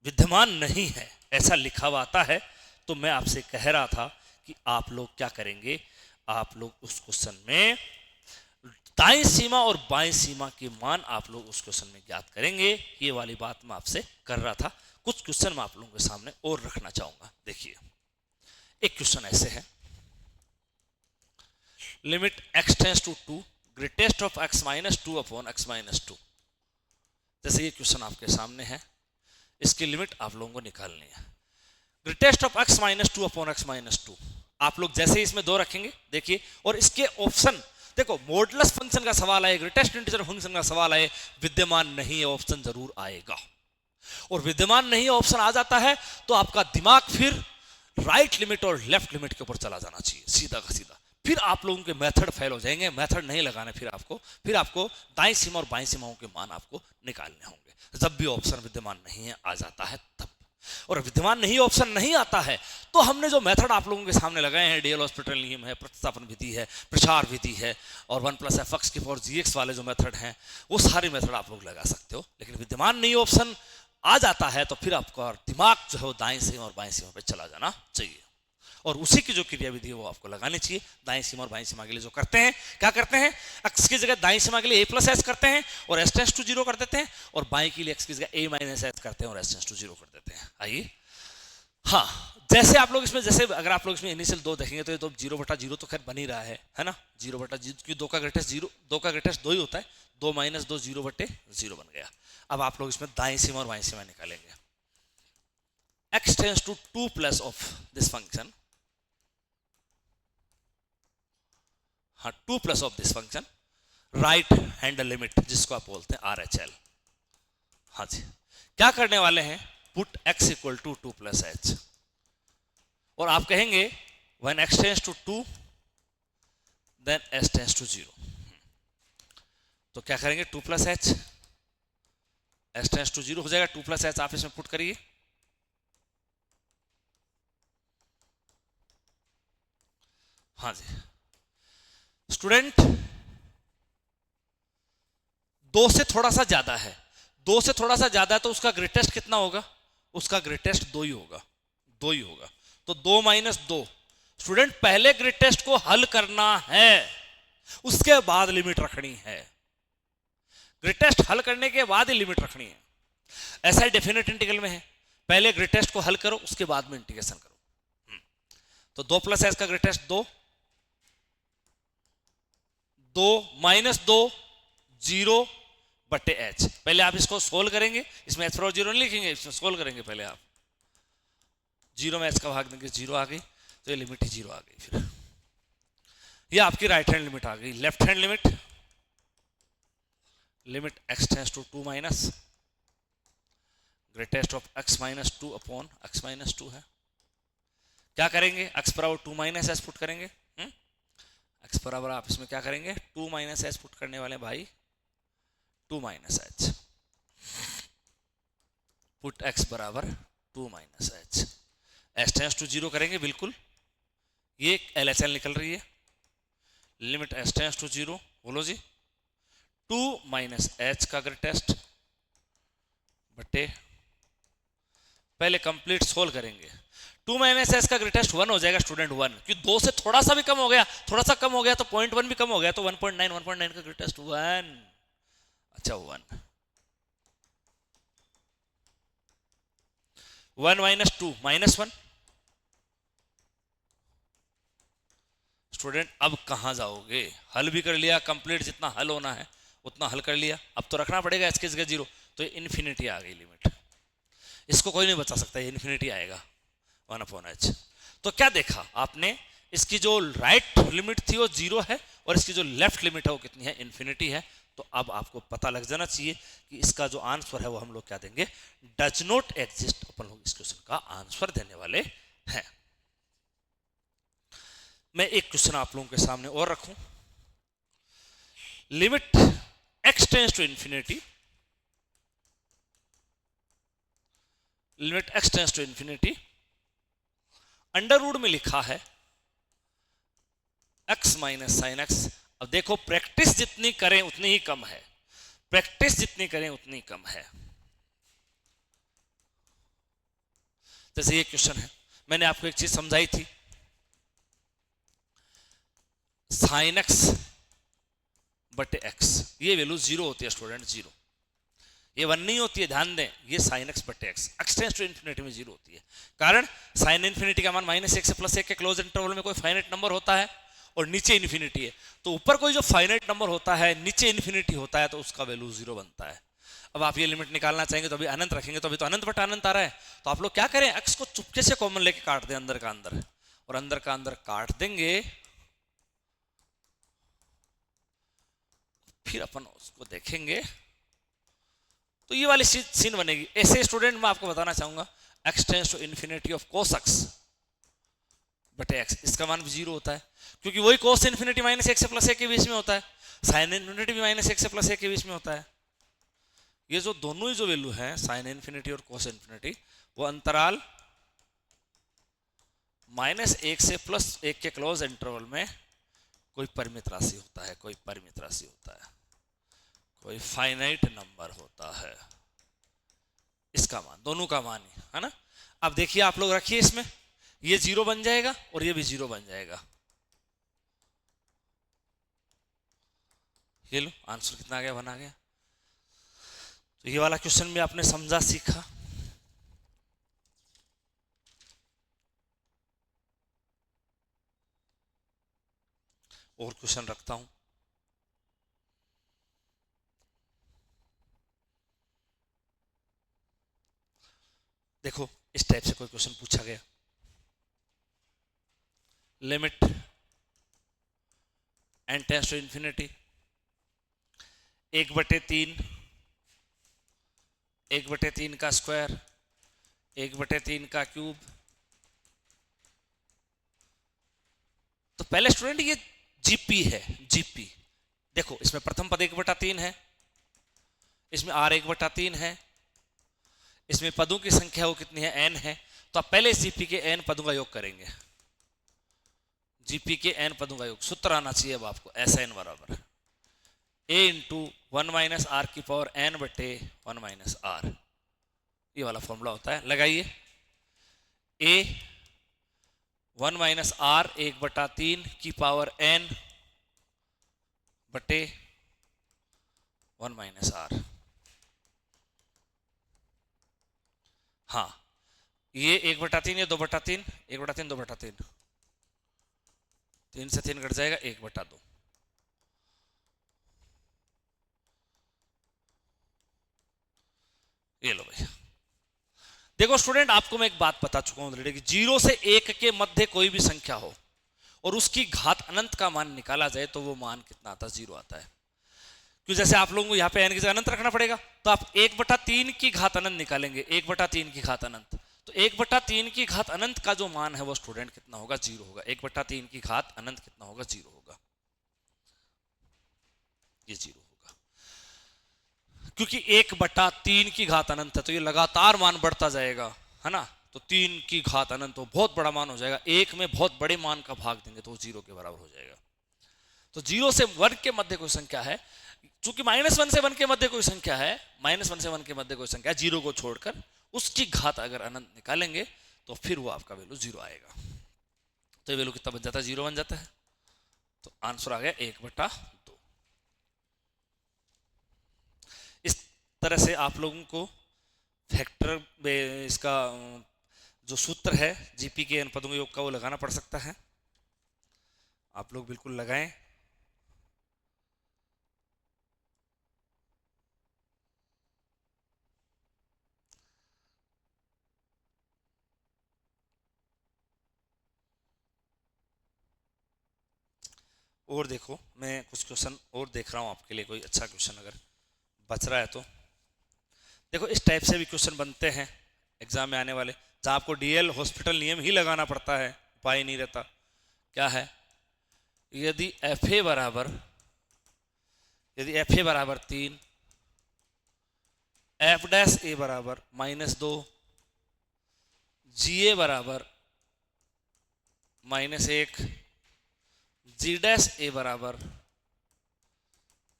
विद्यमान नहीं है ऐसा लिखा हुआ आता है, तो मैं आपसे कह रहा था कि आप लोग क्या करेंगे, आप लोग उस क्वेश्चन में दाईं सीमा और बाईं सीमा के मान आप लोग उस क्वेश्चन में ज्ञात करेंगे। ये वाली बात मैं आपसे कर रहा था। कुछ क्वेश्चन मैं आप लोगों के सामने और रखना चाहूंगा। देखिए एक क्वेश्चन ऐसे है, limit x tends to 2 greatest of x minus 2 upon x minus 2। जैसे ये क्वेश्चन आपके सामने है, इसकी लिमिट आप लोगों को निकालनी है। Greatest of x minus 2 upon x minus 2, आप लोग जैसे ही इसमें 2 रखेंगे देखिए, और इसके ऑप्शन देखो, मॉडुलस फंक्शन का सवाल आए, ग्रेटेस्ट इंटीजर फंक्शन का सवाल आए, विद्यमान नहीं है ऑप्शन जरूर आएगा, और विद्यमान नहीं है ऑप्शन आ जाता है तो आपका दिमाग फिर राइट लिमिट और लेफ्ट लिमिट के ऊपर चला जाना चाहिए, सीधा का सीधा। फिर आप लोगों के मेथड फेल हो जाएंगे, मेथड नहीं लगाने, फिर आपको दाईं सीमा और बाईं सीमाओं के मान आपको निकालने होंगे। जब भी ऑप्शन विद्यमान नहीं है आ जाता है तब, और विद्यमान नहीं ऑप्शन नहीं आता है तो हमने जो मेथड आप लोगों के सामने लगाए हैं, डीएल हॉस्पिटल नियम है, प्रतिस्थापन विधि है, प्रसार विधि है, और 1+f(x)(gx) वाले जो मेथड हैं वो सारे मेथड आप लोग लगा सकते हो। लेकिन विद्यमान नहीं ऑप्शन आ जाता है तो फिर आपका दिमाग जो है वो दाईं सीमा और बाईं सीमा पे चला जाना चाहिए, और उसी की जो क्रिया विधि है वो आपको लगानी चाहिए। दाईं सीमा और बाईं सीमा के लिए जो करते हैं, क्या करते हैं, x की जगह दाईं सीमा के लिए a+s करते हैं और s टेंस टू 0 कर देते हैं, और बाईं के लिए x की जगह a-s करते हैं और s टेंस टू 0 कर देते हैं। आइए हाँ, जैसे आप लोग इसमें, जैसे अगर आप लोग इसमें इनिशियल 2 देखेंगे तो ये तो 0/0 तो खैर बन ही रहा है ना, 0/0, क्योंकि 2 का ग्रेटेस्ट 2 ही होता है, 2 - 2 0/0 बन गया। अब आप लोग इसमें दाईं सीमा और बाईं सीमा निकालेंगे। x tends to 2 plus of this function, हाँ 2 plus of this function, right hand limit जिसको आप बोलते हैं RHL। हाँ जी, क्या करने वाले हैं, put x equal to 2 plus h, और आप कहेंगे when x tends to 2 then h tends to 0। तो क्या करेंगे 2 plus h, h tends to 0 हो जाएगा, 2 प्लस एच आप इसमें पुट करिए। हाँ जी स्टूडेंट, 2 से थोड़ा सा ज्यादा है, 2 से थोड़ा सा ज्यादा है तो उसका ग्रेटेस्ट कितना होगा, उसका ग्रेटेस्ट 2 ही होगा, 2 ही होगा। तो 2 माइनस 2। स्टूडेंट पहले ग्रेटेस्ट को हल करना है, उसके बाद लिमिट रखनी है। ग्रेटेस्ट हल करने के बाद ही लिमिट रखनी है। ऐसा ही डेफिनेट इंटीग्रल में है, पहले ग्रेटेस्ट को हल करो उसके बाद में इंटीग्रेशन करो। तो 2 प्लस एच का ग्रेटेस्ट 2, 2 माइनस 2 0 बटे एच। पहले आप इसको सोल्व करेंगे, इसमें एच पर 0 नहीं लिखेंगे, इसमें सोल्व करेंगे पहले आप। 0 में एच का भाग देंगे 0 आ गई, तो ये लिमिट ही 0 आ गई। फिर ये आपकी राइट हैंड लिमिट आ गई। Left hand limit, limit x tends to 2 minus greatest of x minus 2 upon x minus 2 है। क्या करेंगे, x बराबर 2 माइनस एच पुट करेंगे। x बराबर आप इसमें क्या करेंगे 2 माइनस एच पुट करने वाले भाई, 2 माइनस एच पुट x बराबर 2 minus h. H tends to 0 करेंगे, बिल्कुल ये LHL निकल रही है। लिमिट एच टेंस टू 0, बोलो जी 2 माइनस एच का ग्रेटेस्ट बटे, पहले कंप्लीट सोल्व करेंगे। 2 माइनस एच का ग्रेटेस्ट 1 हो जाएगा स्टूडेंट 1, क्योंकि 2 से थोड़ा सा भी कम हो गया, थोड़ा सा कम हो गया तो 0.1 भी कम हो गया, तो 1.9, 1.9 का ग्रेटेस्ट 1। अच्छा 1 माइनस 2 माइनस 1। स्टूडेंट अब कहां जाओगे, हल भी कर लिया कंप्लीट, जितना हल होना है उतना हल कर लिया, अब तो रखना पड़ेगा एच की जगह 0, तो इन्फिनिटी आ गई लिमिट। इसको कोई नहीं बचा सकता, ये इन्फिनिटी आएगा 1/h। तो क्या देखा आपने, इसकी जो राइट लिमिट थी वो 0 है और इसकी जो लेफ्ट लिमिट है वो कितनी है, इन्फिनिटी है। तो अब आपको पता लग जाना चाहिए कि इसका जो आंसर है वो हम लोग क्या देंगे, डज नॉट एग्जिस्ट। अपन लोग इस क्वेश्चन का आंसर देने वाले हैं। मैं एक क्वेश्चन आप लोगों के सामने और रखूं, limit x tends to infinity, limit x tends to infinity, under root में लिखा है x माइनस साइन एक्स। अब देखो प्रैक्टिस जितनी करें उतनी ही कम है, प्रैक्टिस जितनी करें उतनी कम है। जैसे ये क्वेश्चन है, मैंने आपको एक चीज समझाई थी, साइन एक्स बटे एक्स, ये वैल्यू 0 होती है स्टूडेंट, 0, ये 1 नहीं होती है, ध्यान दें, ये साइन एक्स बटे x, x tends to infinity में 0 होती है। कारण साइन इन्फिनिटी का मान -1 से +1 के क्लोज इंटरवल में कोई फाइनाइट नंबर होता है और नीचे इन्फिनिटी है, तो ऊपर कोई जो फाइनाइट नंबर होता है नीचे इन्फिनिटी होता है, तो उसका वैल्यू 0 बनता है। अब आप ये लिमिट निकालना चाहेंगे तो अभी अनंत रखेंगे, तो अभी तो अनंत बटा अनंत आ रहा है, तो आप लोग क्या करें, एक्स को चुपके से कॉमन लेके काट दें अंदर का अंदर, और अंदर का अंदर काट देंगे, फिर अपन उसको देखेंगे तो ये वाली सीन बनेगी। ऐसे स्टूडेंट मैं आपको बताना चाहूंगा, x tends to infinity of cos x बटे x, इसका मान भी 0 होता है, क्योंकि वही cos इन्फिनिटी -1 से +1 के बीच में होता है, sin इन्फिनिटी भी -1 से +1 के बीच में होता है। ये जो दोनों ही जो वैल्यू है sin इन्फिनिटी और cos इन्फिनिटी, वो अंतराल -1 से +1 के क्लोज इंटरवल में कोई परिमित राशि होता है, कोई परिमित राशि होता है, कोई फाइनाइट नंबर होता है, इसका मान, दोनों का मान ही है ना। अब देखिए आप लोग रखिए, इसमें ये 0 बन जाएगा और ये भी 0 बन जाएगा। ये लो आंसर कितना आ गया, 1 आ गया। तो ये वाला क्वेश्चन भी आपने समझा सीखा। और क्वेश्चन रखता हूं, देखो इस टाइप से कोई क्वेश्चन पूछा गया, limit n tends to infinity 1/3, 1/3 का स्क्वायर, 1/3 का क्यूब। तो पहले स्टूडेंट ये जीपी है, जीपी। देखो इसमें प्रथम पद 1/3 है, इसमें r 1/3 है, इसमें पदों की संख्या वो कितनी है, n है। तो आप पहले जीपी के n पदों का योग करेंगे, जीपी के n पदों का योग। सूत्र आना चाहिए अब आपको, एस एन बराबर a इंटू 1 - r की पावर n बटे 1 - r, ये वाला फॉर्मूला होता है, लगाइए। a 1 - r 1/3 की पावर n बटे 1 - r। हाँ, ये 1/3, ये 2/3, 1/3 2/3, 3 से 3 कट जाएगा, 1/2। ये लो भैया। देखो स्टूडेंट, आपको मैं एक बात बता चुका हूं ऑलरेडी कि 0 से 1 के मध्य कोई भी संख्या हो और उसकी घात अनंत का मान निकाला जाए तो वो मान कितना आता है, 0 आता है। क्यों, जैसे आप लोगों को यहाँ पे n की जगह अनंत रखना पड़ेगा, तो आप 1/3 की घात अनंत निकालेंगे, 1/3 की घात अनंत। तो 1/3 की घात अनंत का जो मान है वो स्टूडेंट कितना होगा, 0 होगा। 1/3 की घात अनंत कितना होगा, 0 होगा, ये 0 होगा। क्योंकि 1/3 की घात अनंत है तो ये लगातार मान बढ़ता जाएगा, है ना। तो 3 की घात अनंत तो बहुत बड़ा मान हो जाएगा, 1 में बहुत बड़े मान का भाग देंगे तो वो 0 के बराबर हो जाएगा। तो 0 से 1 के मध्य कोई संख्या है, चूंकि -1 से 1 के मध्य कोई संख्या है, -1 से 1 के मध्य कोई संख्या है 0 को छोड़कर, उसकी घात अगर अनंत निकालेंगे तो फिर वो आपका वैल्यू 0 आएगा। तो ये वैल्यू कितना बन जाता है, 0 बन जाता है। तो आंसर आ गया 1/2। इस तरह से आप लोगों को फैक्टर में इसका जो सूत्र है जीपी के n पदों के योग का वो लगाना पड़ सकता है। आप लोग बिल्कुल लगाएं। और देखो, मैं कुछ क्वेश्चन और देख रहा हूं आपके लिए, कोई अच्छा क्वेश्चन अगर बच रहा है तो। देखो इस टाइप से भी क्वेश्चन बनते हैं एग्जाम में आने वाले, जहां आपको डीएल हॉस्पिटल नियम ही लगाना पड़ता है, उपाय नहीं रहता। क्या है, यदि एफ ए बराबर 3, एफ डैश ए बराबर -2, जी ए बराबर -1, जी डैश ए बराबर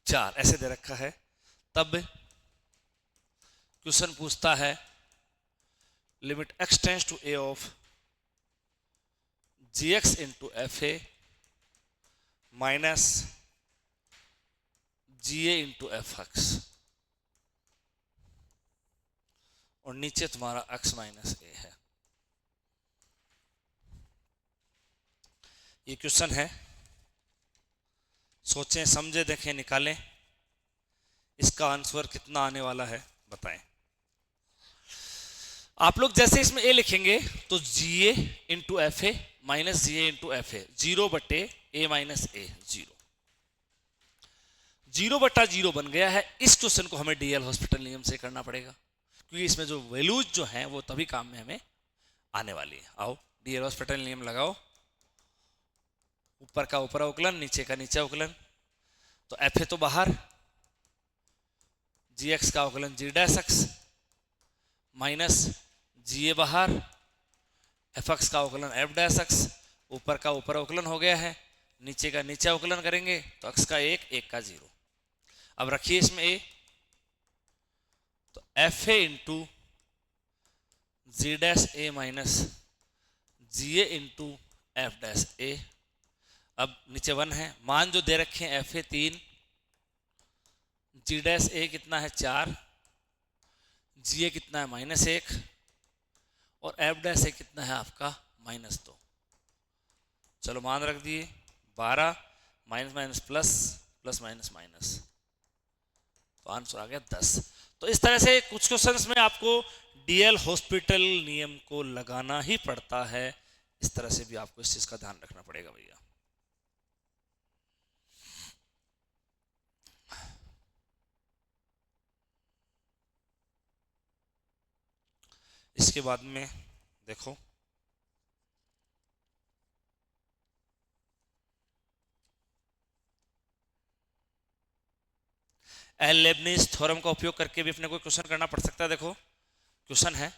4 ऐसे दे रखा है, तब क्वेश्चन पूछता है limit x tends to a of gx into f a minus ji A into f x, और नीचे तुम्हारा x माइनस ए है। ये क्वेश्चन है, सोचें समझे देखें निकालें, इसका आंसर कितना आने वाला है बताएं। आप लोग जैसे इसमें ए लिखेंगे तो g A into f a minus ji A into f a, 0/a minus a, 0/0 बन गया है। इस क्वेश्चन को हमें डीएल हॉस्पिटल नियम से करना पड़ेगा, क्योंकि इसमें जो वैल्यूज जो हैं वो तभी काम में हमें आने वाली है। आओ डीएल हॉस्पिटल नियम लगाओ, ऊपर का ऊपर अवकलन, नीचे का नीचे अवकलन। तो एफ ए तो बाहर, जी एक्स का अवकलन जी डैश एक्स माइनस जी ए बाहर, एफ एक्स का अवकलन एफ डैश एक्स, ऊपर का ऊपर अवकलन हो गया है, नीचे का नीचे अवकलन करेंगे तो एक्स का 1, 1 का 0। अब रखिए इसमें ए, तो F A into G dash A minus ji A into F dash A. अब नीचे 1 है, मान जो दे रखे हैं एफ ए 3, जी डैश ए कितना है 4, जी ए कितना है -1, और एफ डैश ए कितना है आपका -2। चलो मान रख दिए 12, minus minus plus, plus minus minus, तो आंसर आ गया 10। तो इस तरह से कुछ क्वेश्चंस में आपको डीएल हॉस्पिटल नियम को लगाना ही पड़ता है। इस तरह से भी आपको इस चीज का ध्यान रखना पड़ेगा भैया। इसके बाद में देखो, एल लेबनीज थ्योरम का उपयोग करके भी अपने को क्वेश्चन करना पड़ सकता है। देखो क्वेश्चन है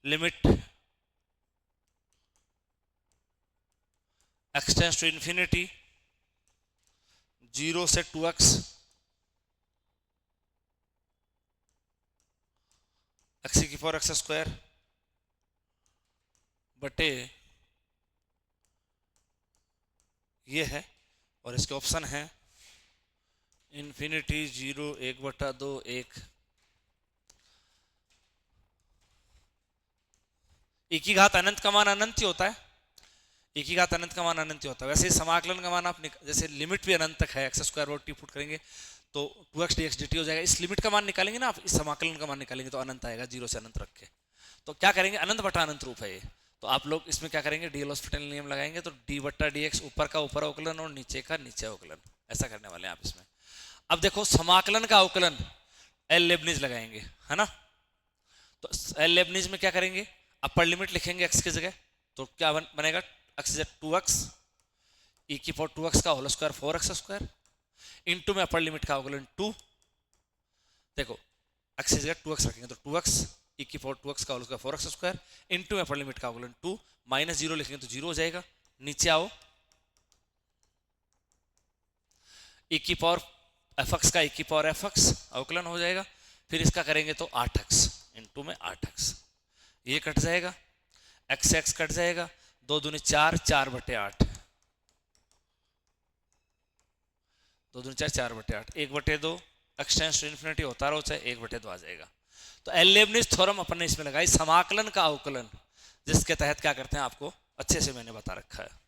limit x tends to infinity 0 से 2x x की पावर x स्क्वायर बटे ये है, और इसके ऑप्शन है इंफिनिटी 0 1/2 1 e की घात अनंत का मान अनंत ही होता है, e की घात अनंत का मान अनंत ही होता है। वैसे समाकलन का मान आप जैसे लिमिट भी अनंत तक है, एक्स स्क्वायर और टी पुट करेंगे तो 2x dx dt हो जाएगा। इस लिमिट का मान निकालेंगे ना आप, इस समाकलन का मान निकालेंगे तो अनंत आएगा 0 से अनंत रख के। तो क्या करेंगे, अनंत बटा अनंत रूप है ये, तो आप लोग इसमें क्या करेंगे, डी हॉस्पिटल नियम लगाएंगे तो डी बट्टा डी एक्स ऊपर का ऊपर अवकलन और नीचे का नीचे अवकलन, ऐसा करने वाले हैं आप इसमें। अब देखो समाकलन का अवकलन एल लेबनीज लगाएंगे, है ना। तो एल लेबनीज में क्या करेंगे, अपर लिमिट लिखेंगे एक्स की जगह, तो क्या बनेगा, एक्स 2x ई की पावर 2x का whole square 4x square into में अपर लिमिट का अवकलन 2। देखो एक्स की जगह 2x रखेंगे तो 2x ई की पावर 2x का whole square 4x square into में अपर लिमिट का अवकलन 2, माइनस 0 लिखेंगे तो 0 हो जाएगा। नीचे आओ, ई की पावर fx का ई की पावर fx अवकलन हो जाएगा, फिर इसका करेंगे तो 8x इंटू में 8x, ये कट जाएगा, x x कट जाएगा, 2 दूनी 4 4/8, 2 दूनी 4 4/8, 1/2 x टेंड्स टू इन्फिनिटी होता रहो चाहे 1/2 आ जाएगा। तो एल लेबनीज थ्योरम अपन ने इसमें लगाई, समाकलन का अवकलन, जिसके तहत क्या करते हैं आपको अच्छे से मैंने बता रखा है।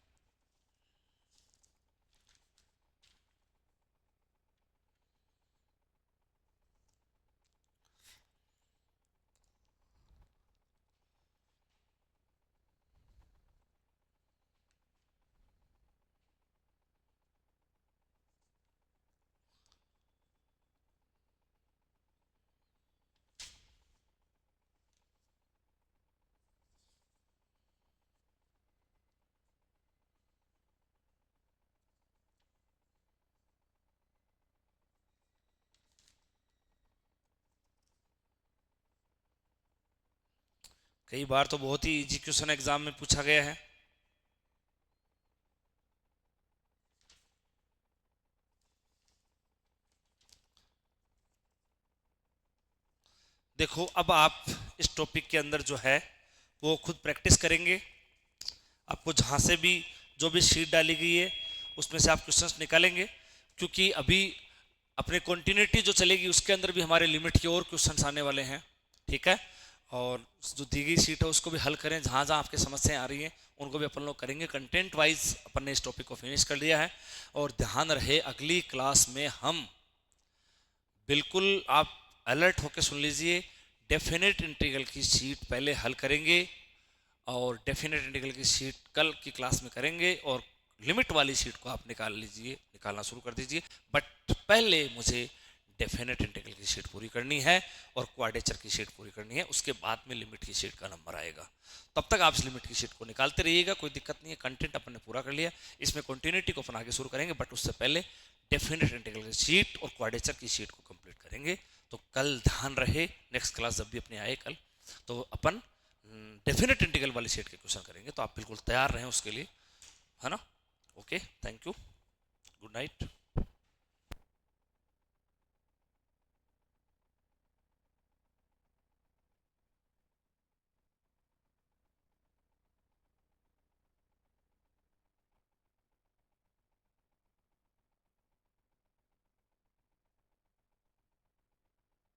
कई बार तो बहुत ही इजी क्वेश्चन एग्जाम में पूछा गया है। देखो अब आप इस टॉपिक के अंदर जो है वो खुद प्रैक्टिस करेंगे, आपको जहाँ से भी जो भी शीट डाली गई है उसमें से आप क्वेश्चंस निकालेंगे, क्योंकि अभी अपने कंटिन्यूटी जो चलेगी उसके अंदर भी हमारे लिमिट के और क्वेश्चंस आने वाले हैं, ठीक है। और जो दी गई शीट है उसको भी हल करें, जहाँ जहाँ आपके समस्याएं आ रही हैं उनको भी अपन लोग करेंगे। कंटेंट वाइज अपन ने इस टॉपिक को फिनिश कर लिया है, और ध्यान रहे अगली क्लास में हम बिल्कुल, आप अलर्ट होकर सुन लीजिए, डेफिनेट इंटीग्रल की शीट पहले हल करेंगे, और डेफिनेट इंटीग्रल की शीट कल की क्लास में करेंगे, और लिमिट वाली शीट को आप निकालना शुरू कर दीजिए। बट पहले मुझे डेफिनेट इंटीग्रल की शीट पूरी करनी है और क्वाड्रेचर की शीट पूरी करनी है, उसके बाद में लिमिट की शीट का नंबर आएगा। तब तक आप इस लिमिट की शीट को निकालते रहिएगा, कोई दिक्कत नहीं है। कंटेंट अपन ने पूरा कर लिया, इसमें कंटिन्यूटी को अपन आगे शुरू करेंगे, बट उससे पहले डेफिनेट इंटीग्रल की शीट और क्वाड्रेचर की शीट को कंप्लीट करेंगे। तो कल ध्यान रहे, नेक्स्ट क्लास जब भी अपने आए कल, तो अपन डेफिनेट इंटीग्रल वाली शीट के क्वेश्चन करेंगे, तो आप बिल्कुल तैयार रहें उसके लिए, है ना। Okay, thank you, good night.